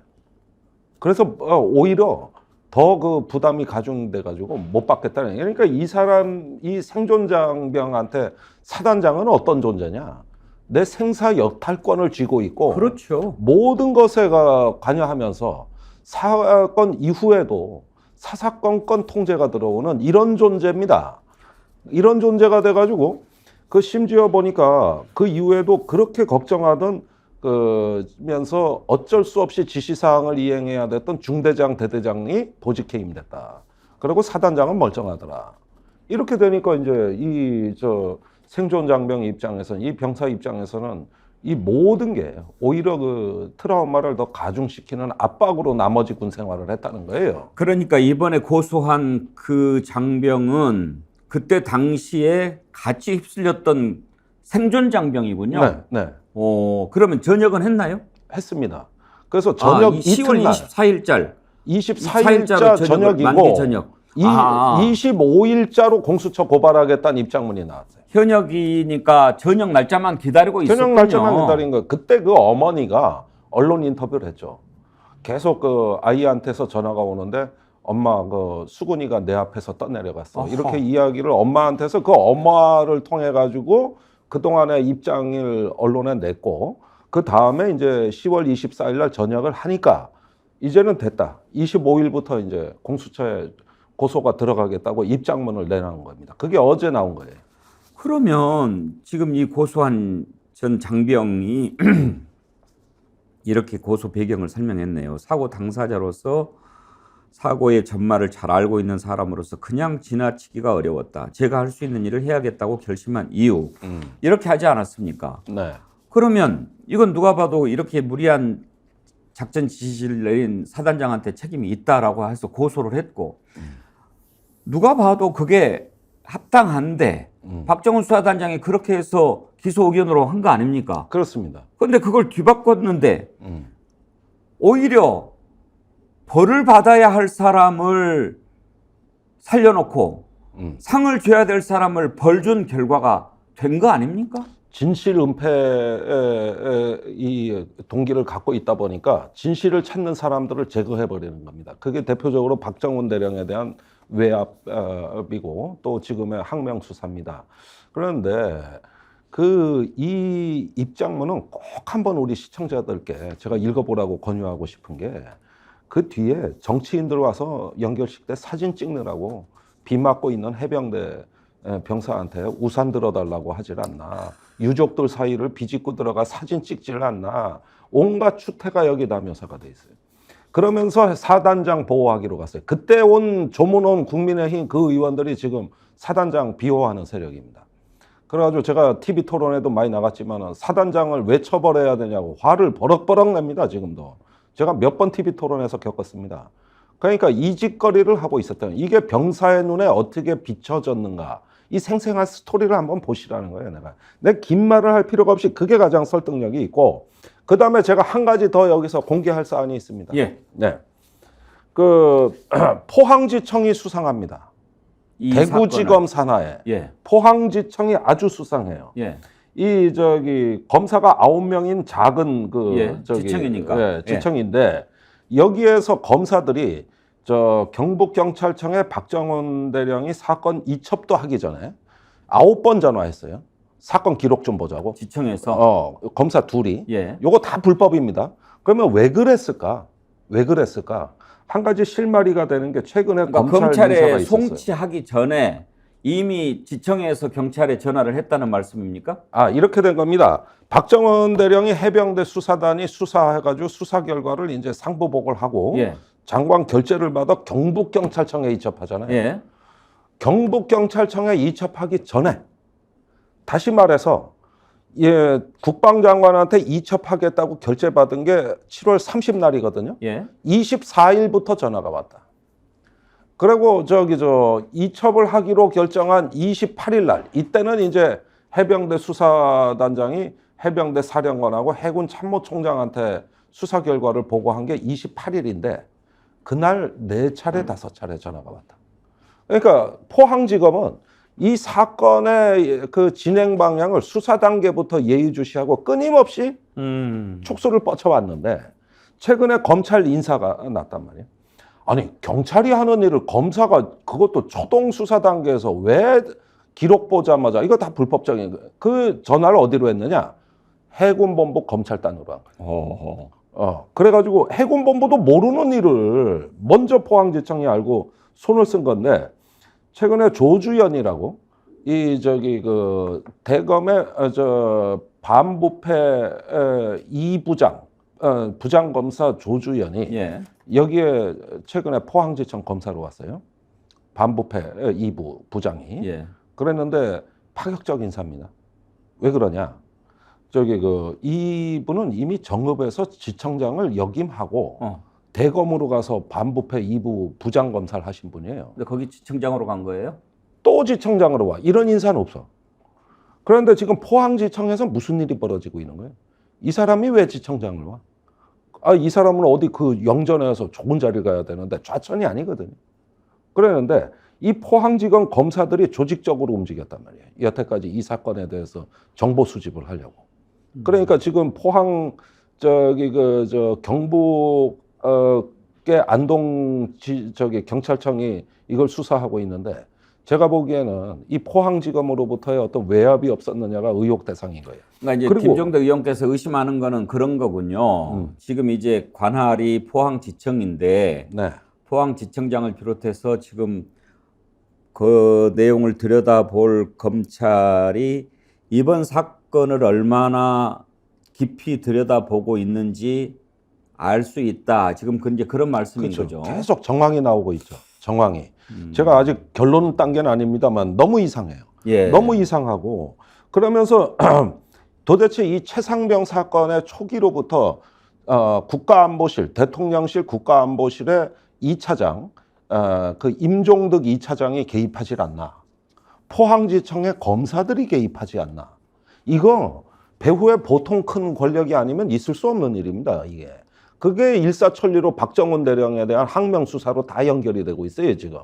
그래서 오히려 더 부담이 가중돼 가지고 못 받겠다는. 그러니까 이 생존장병한테 사단장은 어떤 존재냐? 내 생사 역탈권을 쥐고 있고, 그렇죠. 모든 것에 관여하면서 사건 이후에도 사사건건 통제가 들어오는 이런 존재입니다. 이런 존재가 돼가지고 심지어 보니까 그 이후에도 그렇게 걱정하던 면서 어쩔 수 없이 지시사항을 이행해야 됐던 중대장, 대대장이 보직 해임됐다. 그리고 사단장은 멀쩡하더라. 이렇게 되니까 이제 생존 장병 입장에서는, 이 병사 입장에서는 이 모든 게 오히려 트라우마를 더 가중시키는 압박으로 나머지 군 생활을 했다는 거예요. 그러니까 이번에 고소한 그 장병은 그때 당시에 같이 휩쓸렸던 생존 장병이군요. 네. 그러면 전역은 했나요? 했습니다. 그래서 전역 10월 이튿날 24일자 24일자 전역이고 만기 전역. 25일자로 공수처 고발하겠다는 입장문이 나왔어요. 현역이니까 전역 날짜만 기다리고 있었군요. 전역 날짜만 기다린 거. 그때 어머니가 언론 인터뷰를 했죠. 계속 아이한테서 전화가 오는데 엄마 수근이가 내 앞에서 떠내려갔어. 어허. 이렇게 이야기를 엄마한테서 그 엄마를 통해 가지고 그동안의 입장을 언론에 냈고 그 다음에 이제 10월 24일 날 전역을 하니까 이제는 됐다. 25일부터 이제 공수처에 고소가 들어가겠다고 입장문을 내놓은 겁니다. 그게 어제 나온 거예요. 그러면 지금 이 고소한 전 장병이 이렇게 고소 배경을 설명했네요. 사고 당사자로서 사고의 전말을 잘 알고 있는 사람으로서 그냥 지나치기가 어려웠다. 제가 할 수 있는 일을 해야겠다고 결심한 이유. 이렇게 하지 않았습니까? 네. 그러면 이건 누가 봐도 이렇게 무리한 작전 지시를 내린 사단장한테 책임이 있다라고 해서 고소를 했고 누가 봐도 그게 합당한데 박정훈 수사단장이 그렇게 해서 기소 의견으로 한 거 아닙니까? 그렇습니다. 그런데 그걸 뒤바꿨는데 오히려 벌을 받아야 할 사람을 살려놓고 상을 줘야 될 사람을 벌 준 결과가 된 거 아닙니까? 진실 은폐의 이 동기를 갖고 있다 보니까 진실을 찾는 사람들을 제거해버리는 겁니다. 그게 대표적으로 박정훈 대령에 대한 외압이고 또 지금의 항명 수사입니다. 그런데 이 입장문은 꼭 한번 우리 시청자들께 제가 읽어보라고 권유하고 싶은 게 그 뒤에 정치인들 와서 연결식 때 사진 찍느라고 비 맞고 있는 해병대 병사한테 우산 들어달라고 하질 않나. 유족들 사이를 비집고 들어가 사진 찍질 않나. 온갖 추태가 여기다 묘사가 돼 있어요. 그러면서 사단장 보호하기로 갔어요. 그때 온 조문 온 국민의힘 그 의원들이 지금 사단장 비호하는 세력입니다. 그래가지고 제가 TV 토론에도 많이 나갔지만 사단장을 왜 처벌해야 되냐고 화를 버럭버럭 냅니다. 지금도. 제가 몇 번 TV 토론에서 겪었습니다. 그러니까 이 짓거리를 하고 있었던 이게 병사의 눈에 어떻게 비춰졌는가. 이 생생한 스토리를 한번 보시라는 거예요. 내가 긴 말을 할 필요가 없이 그게 가장 설득력이 있고 그 다음에 제가 한 가지 더 여기서 공개할 사안이 있습니다. 예. 네. 포항지청이 수상합니다. 대구지검 산하에 예. 포항지청이 아주 수상해요. 예. 검사가 9명인 작은 지청이니까. 예, 지청인데 여기에서 검사들이 경북경찰청에 박정훈 대령이 사건 이첩도 하기 전에 9번 전화했어요. 사건 기록 좀 보자고. 지청에서 검사 둘이. 예. 요거 다 불법입니다. 그러면 왜 그랬을까? 한 가지 실마리가 되는 게 최근에 그러니까 검찰 검찰에 인사가 있었어요. 송치하기 전에 이미 지청에서 경찰에 전화를 했다는 말씀입니까? 이렇게 된 겁니다. 박정훈 대령이 해병대 수사단이 수사해가지고 수사 결과를 이제 상부복을 하고 예. 장관 결재를 받아 경북경찰청에 이첩하잖아요. 예. 경북경찰청에 이첩하기 전에 다시 말해서 국방장관한테 이첩하겠다고 결재받은 게 7월 30날이거든요. 예. 24일부터 전화가 왔다. 그리고 이첩을 하기로 결정한 28일 날 이때는 이제 해병대 수사단장이 해병대 사령관하고 해군 참모총장한테 수사 결과를 보고한 게 28일인데 그날 4차례 5차례 전화가 왔다. 그러니까 포항지검은 이 사건의 그 진행 방향을 수사 단계부터 예의주시하고 끊임없이 촉수를 뻗쳐왔는데 최근에 검찰 인사가 났단 말이에요. 아니 경찰이 하는 일을 검사가 그것도 초동 수사 단계에서 왜 기록 보자마자 이거 다 불법적인 거예요. 그 전화를 어디로 했느냐? 해군본부 검찰단으로 한 거예요. 그래가지고 해군본부도 모르는 일을 먼저 포항지청이 알고 손을 쓴 건데 최근에 조주연이라고 대검의 반부패 2부장 부장검사 조주연이 예. 여기에 최근에 포항지청 검사로 왔어요. 반부패 2부 부장이. 예. 그랬는데 파격적 인사입니다. 왜 그러냐? 이분은 이미 정읍에서 지청장을 역임하고 대검으로 가서 반부패 2부 부장검사를 하신 분이에요. 근데 거기 지청장으로 간 거예요? 또 지청장으로 와. 이런 인사는 없어. 그런데 지금 포항지청에서 무슨 일이 벌어지고 있는 거예요? 이 사람이 왜 지청장을 와? 이 사람은 어디 영전에서 좋은 자리를 가야 되는데 좌천이 아니거든요. 그랬는데 이 포항지검 검사들이 조직적으로 움직였단 말이에요. 여태까지 이 사건에 대해서 정보 수집을 하려고. 그러니까 지금 포항 경북 안동 경찰청이 이걸 수사하고 있는데 제가 보기에는 이 포항지검으로부터의 어떤 외압이 없었느냐가 의혹 대상인 거예요. 그러니까 이제 그리고 김종대 의원께서 의심하는 거는 그런 거군요. 지금 이제 관할이 포항지청인데 네. 포항지청장을 비롯해서 지금 그 내용을 들여다볼 검찰이 이번 사건을 얼마나 깊이 들여다보고 있는지 알 수 있다. 지금 이제 그런 말씀인 그렇죠. 거죠. 계속 정황이 나오고 있죠. 정황이. 제가 아직 결론 딴 게 아닙니다만 너무 이상해요. 예. 너무 이상하고 그러면서 도대체 이 최상병 사건의 초기로부터 국가안보실, 대통령실 국가안보실의 2차장, 그 임종득 2차장이 개입하지 않나. 포항지청의 검사들이 개입하지 않나. 이거 배후에 보통 큰 권력이 아니면 있을 수 없는 일입니다. 이게. 그게 일사천리로 박정훈 대령에 대한 항명 수사로 다 연결이 되고 있어요, 지금.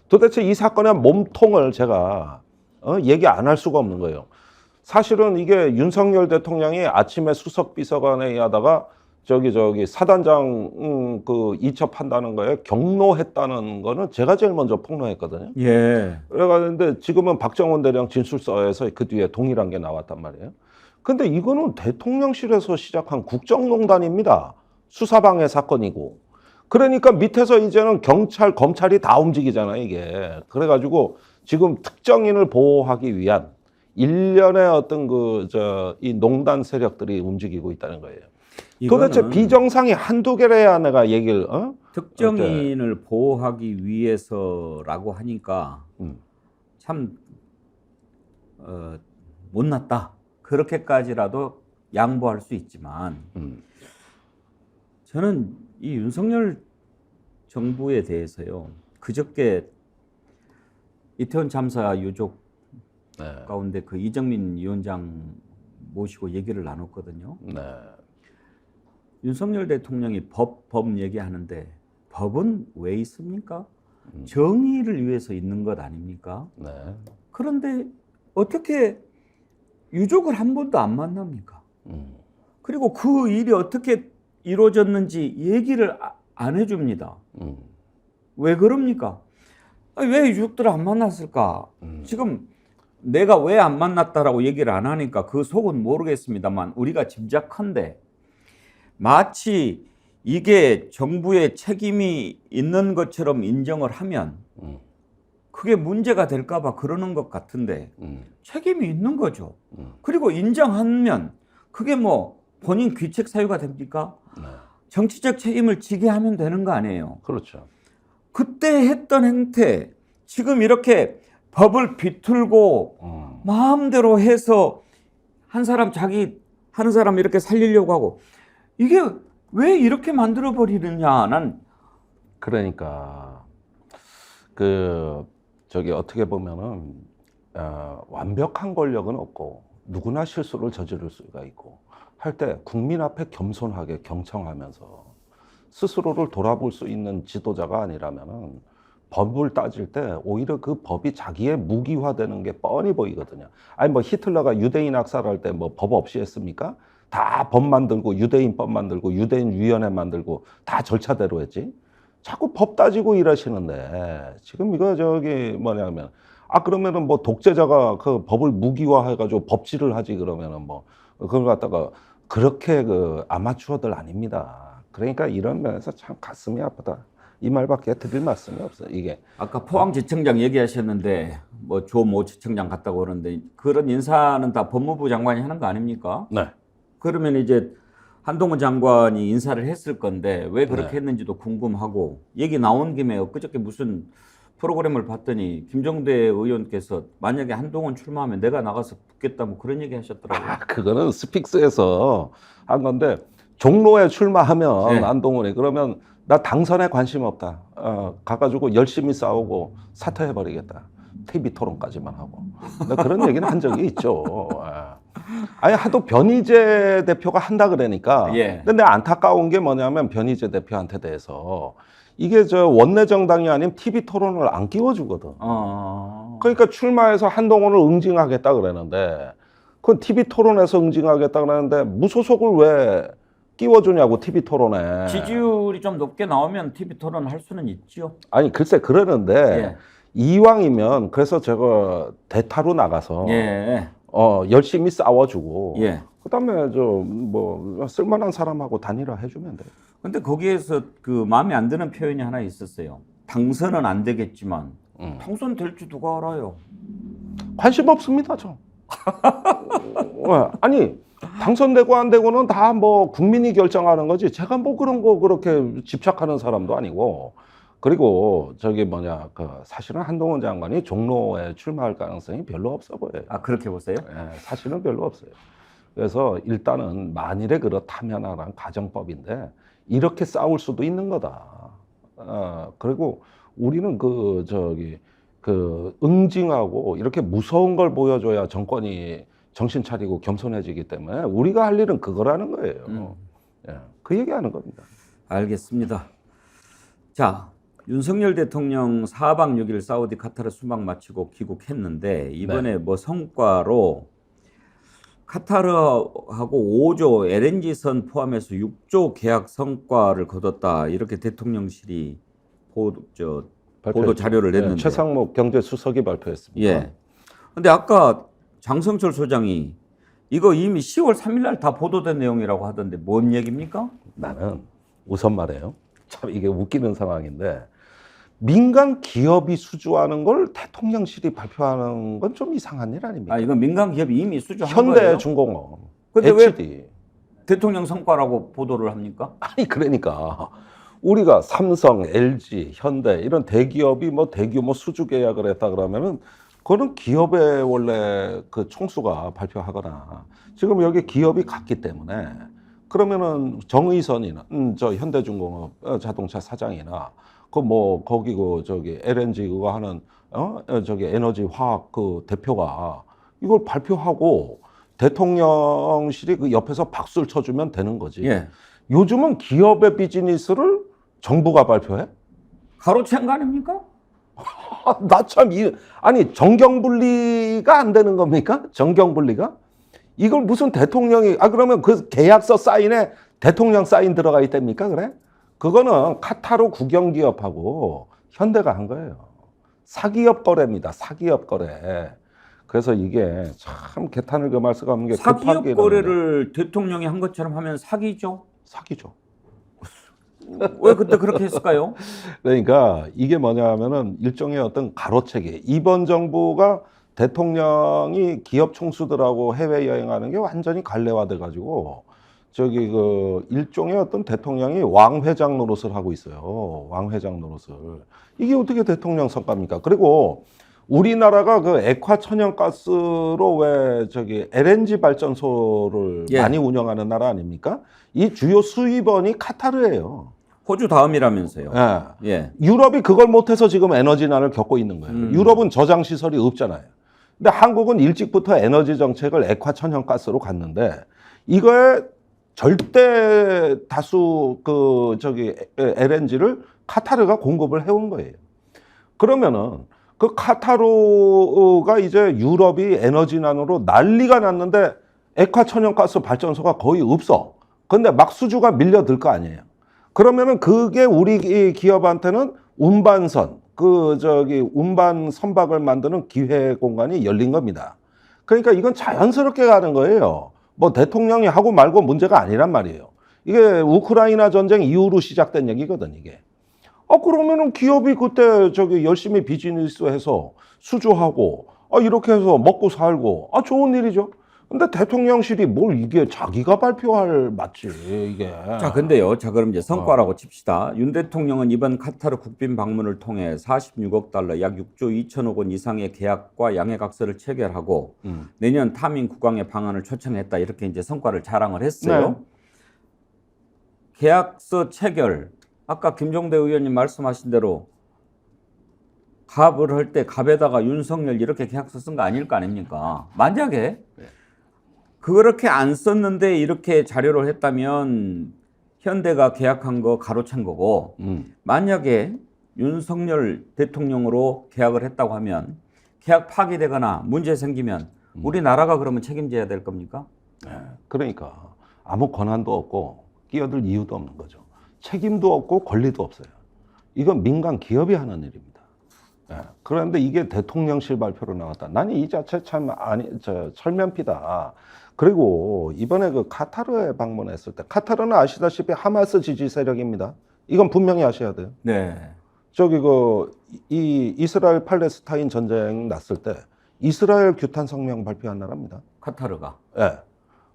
도대체 이 사건의 몸통을 제가 얘기 안 할 수가 없는 거예요. 사실은 이게 윤석열 대통령이 아침에 수석 비서관회의 하다가 저기 사단장 그 이첩한다는 거에 경로했다는 거는 제가 제일 먼저 폭로했거든요. 예. 그래가지고 지금은 박정훈 대령 진술서에서 그 뒤에 동일한 게 나왔단 말이에요. 근데 이거는 대통령실에서 시작한 국정농단입니다. 수사방해 사건이고. 그러니까 밑에서 이제는 경찰, 검찰이 다 움직이잖아요, 이게. 그래가지고 지금 특정인을 보호하기 위한 일련의 어떤 이 농단 세력들이 움직이고 있다는 거예요. 도대체 비정상이 한두 개래야 내가 얘기를, 특정인을 보호하기 위해서라고 하니까 참, 못났다. 그렇게까지라도 양보할 수 있지만, 저는 이 윤석열 정부에 대해서요, 그저께 이태원 참사 유족 가운데 그 이정민 위원장 모시고 얘기를 나눴거든요. 네. 윤석열 대통령이 법 얘기하는데 법은 왜 있습니까? 정의를 위해서 있는 것 아닙니까? 네. 그런데 어떻게 유족을 한 번도 안 만납니까? 그리고 그 일이 어떻게 이루어졌는지 얘기를 안 해줍니다. 왜 그럽니까? 왜 유족들을 안 만났을까? 지금 내가 왜 안 만났다라고 얘기를 안 하니까 그 속은 모르겠습니다만 우리가 짐작컨대 마치 이게 정부의 책임이 있는 것처럼 인정을 하면 그게 문제가 될까 봐 그러는 것 같은데 책임이 있는 거죠. 그리고 인정하면 그게 뭐 본인 귀책 사유가 됩니까? 정치적 책임을 지게 하면 되는 거 아니에요. 그렇죠. 그때 했던 행태 지금 이렇게 법을 비틀고 마음대로 해서 한 사람 자기 하는 사람 이렇게 살리려고 하고 이게 왜 이렇게 만들어 버리느냐. 난 그러니까 어떻게 보면은 완벽한 권력은 없고 누구나 실수를 저지를 수가 있고 할 때 국민 앞에 겸손하게 경청하면서 스스로를 돌아볼 수 있는 지도자가 아니라면은 법을 따질 때 오히려 그 법이 자기의 무기화되는 게 뻔히 보이거든요. 아니 뭐 히틀러가 유대인 학살할 때 뭐 법 없이 했습니까? 다 법 만들고 유대인법 만들고 유대인 위원회 만들고 다 절차대로 했지. 자꾸 법 따지고 이러시는데 지금 이거 뭐냐면 그러면은 뭐 독재자가 그 법을 무기화해가지고 법치를 하지 그러면은 뭐 그걸 갖다가 그렇게 아마추어들 아닙니다. 그러니까 이런 면에서 참 가슴이 아프다. 이 말밖에 드릴 말씀이 없어요. 이게 아까 포항지청장 얘기하셨는데 뭐 조모 지청장 같다고 그러는데 그런 인사는 다 법무부 장관이 하는 거 아닙니까? 네. 그러면 이제 한동훈 장관이 인사를 했을 건데 왜 그렇게 했는지도 궁금하고 얘기 나온 김에 엊그저께 무슨 프로그램을 봤더니 김종대 의원께서 만약에 한동훈 출마하면 내가 나가서 붙겠다 뭐 그런 얘기 하셨더라고요. 그거는 스픽스에서 한 건데 종로에 출마하면 한동훈이 그러면 나 당선에 관심 없다. 가가지고 열심히 싸우고 사퇴해버리겠다. TV 토론까지만 하고. 그런 얘기는 한 적이 있죠. 아니 하도 변희재 대표가 한다 그러니까. 근데 안타까운 게 뭐냐면 변희재 대표한테 대해서 이게 원내 정당이 아닌 TV 토론을 안 끼워주거든. 그러니까 출마해서 한동훈을 응징하겠다 그러는데 그건 TV 토론에서 응징하겠다 그러는데 무소속을 왜 끼워주냐고 TV 토론에. 지지율이 좀 높게 나오면 TV 토론 할 수는 있죠. 아니 글쎄 그러는데 이왕이면 그래서 제가 대타로 나가서 예. 열심히 싸워주고 예. 그다음에 뭐 쓸만한 사람하고 단일화 해주면 돼요. 근데 거기에서 그 마음에 안 드는 표현이 하나 있었어요. 당선은 안 되겠지만 당선 될지 누가 알아요. 관심 없습니다, 저. 아니 당선되고 안 되고는 다 뭐 국민이 결정하는 거지. 제가 뭐 그런 거 그렇게 집착하는 사람도 아니고. 그리고 사실은 한동훈 장관이 종로에 출마할 가능성이 별로 없어 보여요. 아, 그렇게 보세요? 예, 사실은 별로 없어요. 그래서 일단은 만일에 그렇다면 하는 가정법인데 이렇게 싸울 수도 있는 거다. 그리고 우리는 응징하고 이렇게 무서운 걸 보여줘야 정권이 정신 차리고 겸손해지기 때문에 우리가 할 일은 그거라는 거예요. 예, 그 얘기하는 겁니다. 알겠습니다. 자, 윤석열 대통령 4박 6일 사우디 카타르 순방 마치고 귀국했는데 이번에 뭐 성과로 카타르하고 5조 LNG선 포함해서 6조 계약 성과를 거뒀다 이렇게 대통령실이 보도 자료를 냈는데 최상목 경제수석이 발표했습니다. 예. 근데 아까 장성철 소장이 이거 이미 10월 3일 날 다 보도된 내용이라고 하던데 뭔 얘기입니까? 나는 우선 말해요. 참 이게 웃기는 상황인데 민간 기업이 수주하는 걸 대통령실이 발표하는 건 좀 이상한 일 아닙니까? 아, 이건 민간 기업이 이미 수주한 거예요. 현대중공업, 근데 HD. 왜 대통령 성과라고 보도를 합니까? 아니 그러니까 우리가 삼성, LG, 현대 이런 대기업이 뭐 대규모 수주 계약을 했다 그러면은 그거는 기업의 원래 그 총수가 발표하거나 지금 여기 기업이 같기 때문에 그러면은 정의선이나 저 현대중공업 자동차 사장이나 거기 LNG 그거 하는 에너지 화학 그 대표가 이걸 발표하고 대통령실이 그 옆에서 박수를 쳐주면 되는 거지. 예. 요즘은 기업의 비즈니스를 정부가 발표해? 가로챈 거 아닙니까? 나 참 아니 정경분리가 안 되는 겁니까? 정경분리가? 이걸 무슨 대통령이 그러면 그 계약서 사인에 대통령 사인 들어가 있답니까? 그래? 그거는 카타르 국영기업하고 현대가 한 거예요. 사기업 거래입니다. 사기업 거래. 그래서 이게 참 개탄을 금할 수가 없는 게 사기업 거래를 대통령이 한 것처럼 하면 사기죠? 사기죠. 왜 그때 그렇게 했을까요? 그러니까 이게 뭐냐면은 일종의 어떤 가로채기. 이번 정부가 대통령이 기업 총수들하고 해외 여행하는 게 완전히 관례화돼 가지고 일종의 어떤 대통령이 왕회장 노릇을 하고 있어요. 왕회장 노릇을. 이게 어떻게 대통령 성과입니까? 그리고 우리나라가 그 액화 천연가스로 왜 LNG 발전소를 많이 운영하는 나라 아닙니까? 이 주요 수입원이 카타르예요. 호주 다음이라면서요. 예. 예. 유럽이 그걸 못해서 지금 에너지난을 겪고 있는 거예요. 유럽은 저장 시설이 없잖아요. 근데 한국은 일찍부터 에너지 정책을 액화 천연가스로 갔는데 이거에 절대 다수 LNG를 카타르가 공급을 해온 거예요. 그러면은 그 카타르가 이제 유럽이 에너지난으로 난리가 났는데 액화 천연가스 발전소가 거의 없어. 근데 막 수주가 밀려들 거 아니에요. 그러면은 그게 우리 기업한테는 운반선, 운반 선박을 만드는 기회 공간이 열린 겁니다. 그러니까 이건 자연스럽게 가는 거예요. 뭐 대통령이 하고 말고 문제가 아니란 말이에요. 이게 우크라이나 전쟁 이후로 시작된 얘기거든, 이게. 그러면은 기업이 그때 열심히 비즈니스 해서 수주하고, 이렇게 해서 먹고 살고, 좋은 일이죠. 근데 대통령실이 뭘 이게 자기가 발표할 맞지, 이게. 자, 근데요. 자, 그럼 이제 성과라고 칩시다. 윤 대통령은 이번 카타르 국빈 방문을 통해 46억 달러, 약 6조 2천억 원 이상의 계약과 양해각서를 체결하고 내년 타민 국왕의 방안을 초청했다. 이렇게 이제 성과를 자랑을 했어요. 네. 계약서 체결. 아까 김종대 의원님 말씀하신 대로 갑을 할 때 갑에다가 윤석열 이렇게 계약서 쓴 거 아닐 거 아닙니까? 만약에 그렇게 안 썼는데 이렇게 자료를 했다면 현대가 계약한 거 가로챈 거고 만약에 윤석열 대통령으로 계약을 했다고 하면 계약 파기되거나 문제 생기면 우리나라가 그러면 책임져야 될 겁니까? 그러니까 아무 권한도 없고 끼어들 이유도 없는 거죠. 책임도 없고 권리도 없어요. 이건 민간 기업이 하는 일입니다. 예. 그런데 이게 대통령실 발표로 나왔다. 나는 이 자체 참 철면피다. 그리고 이번에 그 카타르에 방문했을 때, 카타르는 아시다시피 하마스 지지 세력입니다. 이건 분명히 아셔야 돼요. 네. 이 이스라엘 팔레스타인 전쟁 났을 때 이스라엘 규탄 성명 발표한 나라입니다. 카타르가. 예.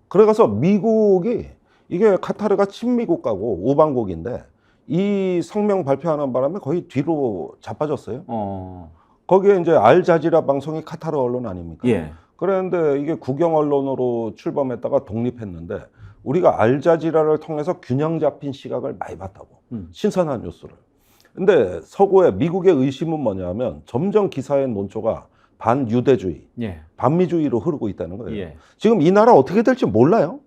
그래서 미국이, 이게 카타르가 친미국가고 우방국인데 이 성명 발표하는 바람에 거의 뒤로 자빠졌어요. 거기에 이제 알자지라 방송이 카타르 언론 아닙니까? 예. 그런데 이게 국영 언론으로 출범했다가 독립했는데 우리가 알자지라를 통해서 균형 잡힌 시각을 많이 봤다고. 신선한 뉴스를. 근데 서구의 미국의 의심은 뭐냐면 점점 기사의 논조가 반유대주의, 예. 반미주의로 흐르고 있다는 거예요. 예. 지금 이 나라 어떻게 될지 몰라요.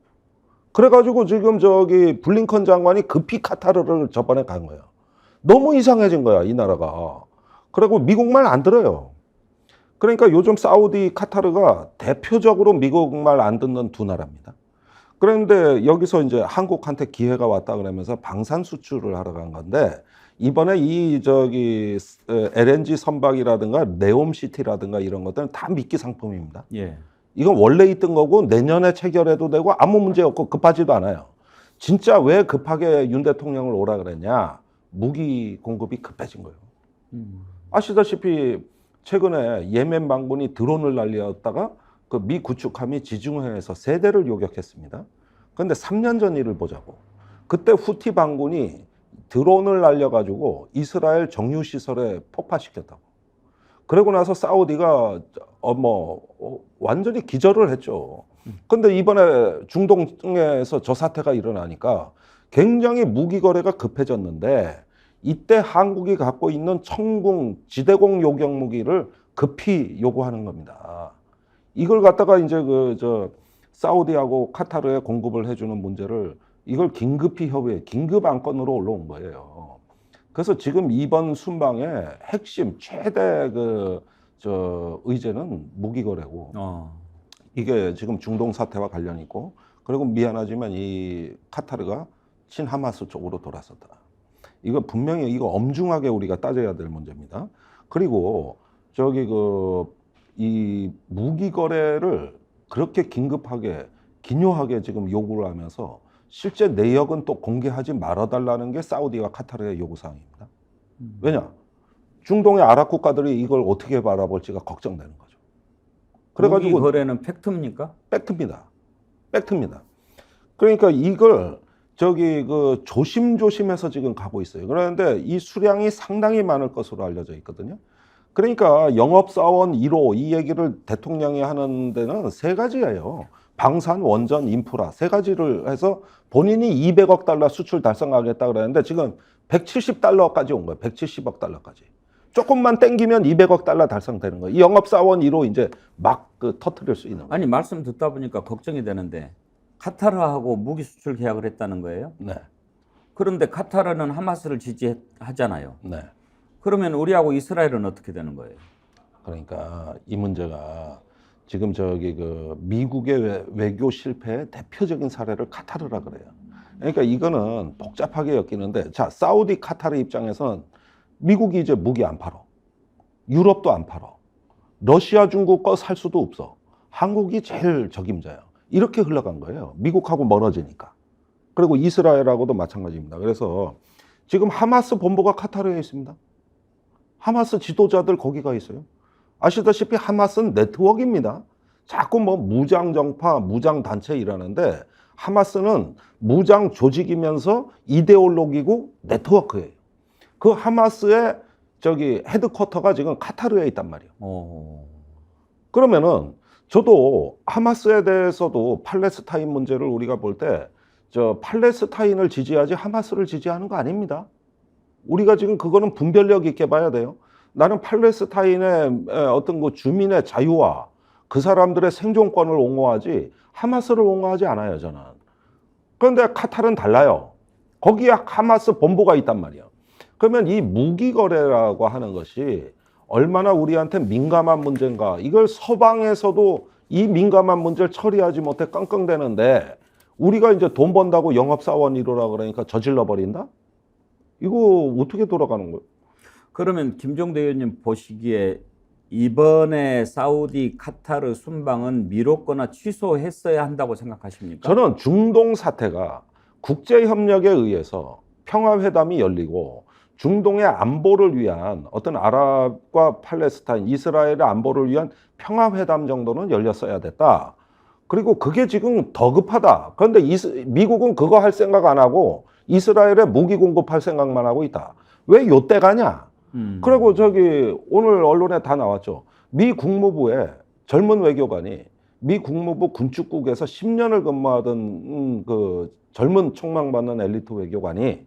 그래가지고 지금 블링컨 장관이 급히 카타르를 저번에 간 거예요. 너무 이상해진 거야, 이 나라가. 그리고 미국 말 안 들어요. 그러니까 요즘 사우디, 카타르가 대표적으로 미국 말 안 듣는 두 나라입니다. 그런데 여기서 이제 한국한테 기회가 왔다 그러면서 방산 수출을 하러 간 건데, 이번에 LNG 선박이라든가 네옴시티라든가 이런 것들은 다 미끼 상품입니다. 예. 이건 원래 있던 거고 내년에 체결해도 되고 아무 문제 없고 급하지도 않아요. 진짜 왜 급하게 윤 대통령을 오라 그랬냐? 무기 공급이 급해진 거예요. 아시다시피 최근에 예멘 반군이 드론을 날렸다가 그 미 구축함이 지중해에서 3대를 요격했습니다. 그런데 3년 전 일을 보자고. 그때 후티 반군이 드론을 날려가지고 이스라엘 정유시설에 폭파시켰다고. 그러고 나서 사우디가 완전히 기절을 했죠. 근데 이번에 중동에서 저 사태가 일어나니까 굉장히 무기 거래가 급해졌는데, 이때 한국이 갖고 있는 청궁, 지대공 요격 무기를 급히 요구하는 겁니다. 이걸 갖다가 이제 사우디하고 카타르에 공급을 해주는 문제를, 이걸 긴급히 협의해, 긴급 안건으로 올라온 거예요. 그래서 지금 이번 순방의 핵심 최대 의제는 무기 거래고, 이게 지금 중동 사태와 관련이 있고, 그리고 미안하지만 이 카타르가 친하마스 쪽으로 돌아섰다. 이거 분명히 이거 엄중하게 우리가 따져야 될 문제입니다. 그리고 이 무기 거래를 그렇게 긴급하게, 기묘하게 지금 요구를 하면서 실제 내역은 또 공개하지 말아달라는 게 사우디와 카타르의 요구사항입니다. 왜냐? 중동의 아랍 국가들이 이걸 어떻게 바라볼지가 걱정되는 거죠. 그래가지고 무기 거래는 팩트입니까? 팩트입니다. 팩트입니다. 그러니까 이걸 조심조심해서 지금 가고 있어요. 그런데 이 수량이 상당히 많을 것으로 알려져 있거든요. 그러니까 영업사원 1호 이 얘기를 대통령이 하는 데는 3가지예요. 방산, 원전, 인프라 3가지를 해서 본인이 200억 달러 수출 달성하겠다 그랬는데 지금 170달러까지 온 거예요. 170억 달러까지. 조금만 땡기면 200억 달러 달성되는 거예요. 이 영업사원 1호 이제 막 터뜨릴 수 있는 거예요. 아니, 말씀 듣다 보니까 걱정이 되는데, 카타르하고 무기 수출 계약을 했다는 거예요? 네. 그런데 카타르는 하마스를 지지하잖아요. 네. 그러면 우리하고 이스라엘은 어떻게 되는 거예요? 그러니까 이 문제가 지금 미국의 외교 실패의 대표적인 사례를 카타르라 그래요. 그러니까 이거는 복잡하게 엮이는데, 자, 사우디, 카타르 입장에서는 미국이 이제 무기 안 팔어. 유럽도 안 팔어. 러시아, 중국 거 살 수도 없어. 한국이 제일 적임자야. 이렇게 흘러간 거예요. 미국하고 멀어지니까. 그리고 이스라엘하고도 마찬가지입니다. 그래서 지금 하마스 본부가 카타르에 있습니다. 하마스 지도자들 거기가 있어요. 아시다시피 하마스는 네트워크입니다. 자꾸 무장 정파, 무장 단체 이라는데, 하마스는 무장 조직이면서 이데올로기고 네트워크예요. 그 하마스의 헤드쿼터가 지금 카타르에 있단 말이에요. 그러면은 저도 하마스에 대해서도 팔레스타인 문제를 우리가 볼 때 팔레스타인을 지지하지 하마스를 지지하는 거 아닙니다. 우리가 지금 그거는 분별력 있게 봐야 돼요. 나는 팔레스타인의 어떤 주민의 자유와 그 사람들의 생존권을 옹호하지 하마스를 옹호하지 않아요, 저는. 그런데 카타르는 달라요. 거기에 하마스 본부가 있단 말이에요. 그러면 이 무기 거래라고 하는 것이 얼마나 우리한테 민감한 문제인가. 이걸 서방에서도 이 민감한 문제를 처리하지 못해 끙끙대는데, 우리가 이제 돈 번다고 영업사원 1호라 그러니까 저질러 버린다? 이거 어떻게 돌아가는 거예요? 그러면 김종대 의원님 보시기에 이번에 사우디, 카타르 순방은 미뤘거나 취소했어야 한다고 생각하십니까? 저는 중동 사태가 국제협력에 의해서 평화회담이 열리고 중동의 안보를 위한 어떤 아랍과 팔레스타인, 이스라엘의 안보를 위한 평화회담 정도는 열렸어야 됐다. 그리고 그게 지금 더 급하다. 그런데 미국은 그거 할 생각 안 하고 이스라엘에 무기 공급할 생각만 하고 있다. 왜 요때 가냐? 그리고 저기 오늘 언론에 다 나왔죠. 미 국무부의 젊은 외교관이 미 국무부 군축국에서 10년을 근무하던 그 젊은 촉망받는 엘리트 외교관이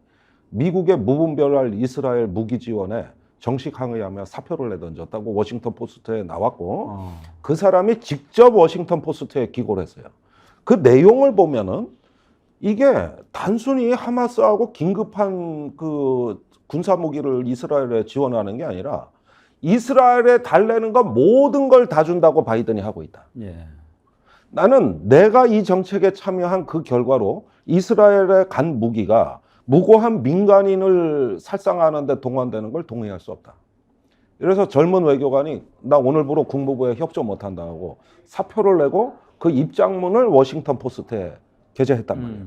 미국의 무분별할 이스라엘 무기 지원에 정식 항의하며 사표를 내던졌다고 워싱턴 포스트에 나왔고 그 사람이 직접 워싱턴 포스트에 기고를 했어요. 그 내용을 보면은 이게 단순히 하마스하고 긴급한 그 군사 무기를 이스라엘에 지원하는 게 아니라 이스라엘에 달래는 건 모든 걸 다 준다고 바이든이 하고 있다. 예. 나는 내가 이 정책에 참여한 그 결과로 이스라엘에 간 무기가 무고한 민간인을 살상하는 데 동원되는 걸 동의할 수 없다. 그래서 젊은 외교관이 나 오늘부로 국무부에 협조 못한다 하고 사표를 내고 그 입장문을 워싱턴 포스트에 게재했단 말이에요.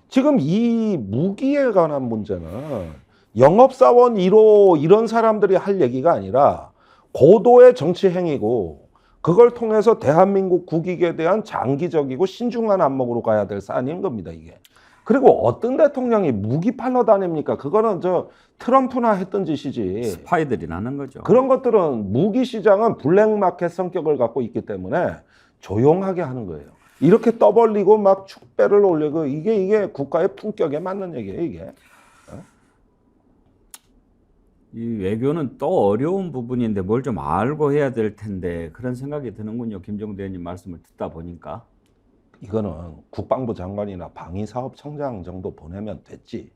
지금 이 무기에 관한 문제는 영업사원 1호 이런 사람들이 할 얘기가 아니라 고도의 정치 행위고 그걸 통해서 대한민국 국익에 대한 장기적이고 신중한 안목으로 가야 될 사안인 겁니다, 이게. 그리고 어떤 대통령이 무기 팔러 다닙니까? 그거는 저 트럼프나 했던 짓이지. 스파이들이 나는 거죠. 그런 것들은 무기 시장은 블랙마켓 성격을 갖고 있기 때문에 조용하게 하는 거예요. 이렇게 떠벌리고 막 축배를 올리고 이게 국가의 품격에 맞는 얘기예요, 이게. 이 외교는 또 어려운 부분인데 뭘 좀 알고 해야 될 텐데 그런 생각이 드는군요. 김종대 의원님 말씀을 듣다 보니까. 이거는 국방부 장관이나 방위사업청장 정도 보내면 됐지.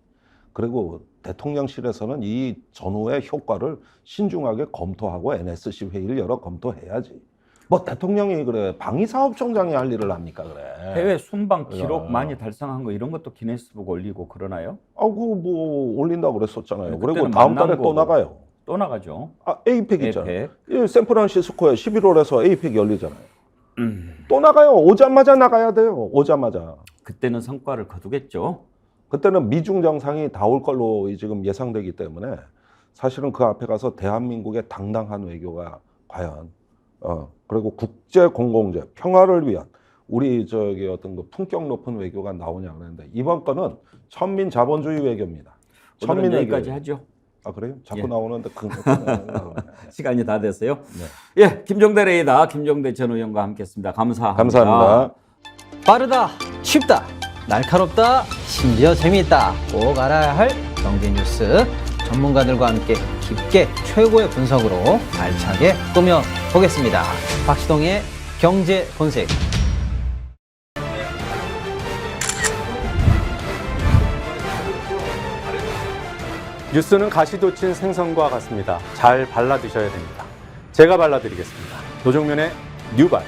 그리고 대통령실에서는 이 전후의 효과를 신중하게 검토하고 NSC 회의를 열어 검토해야지. 뭐 대통령이 그래 방위사업청장이 할 일을 합니까 그래. 해외 순방 기록 많이 달성한 거 이런 것도 기네스북 올리고 그러나요? 그거 뭐 올린다고 그랬었잖아요. 그리고 그때는 다음 달에 만난 또 거고. 나가요. 또 나가죠. 에이펙 있잖아요. 에이펙. 이 샌프란시스코에 11월에서 에이펙 열리잖아요. 또 나가요. 오자마자 나가야 돼요. 오자마자. 그때는 성과를 거두겠죠. 그때는 미중 정상이 다 올 걸로 지금 예상되기 때문에 사실은 그 앞에 가서 대한민국의 당당한 외교가 과연 그리고 국제 공공재 평화를 위한 우리 저기 어떤 그 품격 높은 외교가 나오냐 그랬는데 이번 건은 천민 자본주의 외교입니다. 오늘은 여기까지 하죠. 아 그래요? 자꾸 예. 나오는데 시간이 다 됐어요. 네. 예, 김종대 레이더 김종대 전 의원과 함께했습니다. 감사합니다. 감사합니다. 빠르다, 쉽다, 날카롭다, 심지어 재미있다. 꼭 알아야 할 경제 뉴스 전문가들과 함께 깊게 최고의 분석으로 알차게 꾸며보겠습니다. 박시동의 경제 본색. 뉴스는 가시 돋친 생선과 같습니다. 잘 발라 드셔야 됩니다. 제가 발라드리겠습니다. 노정면의 뉴발.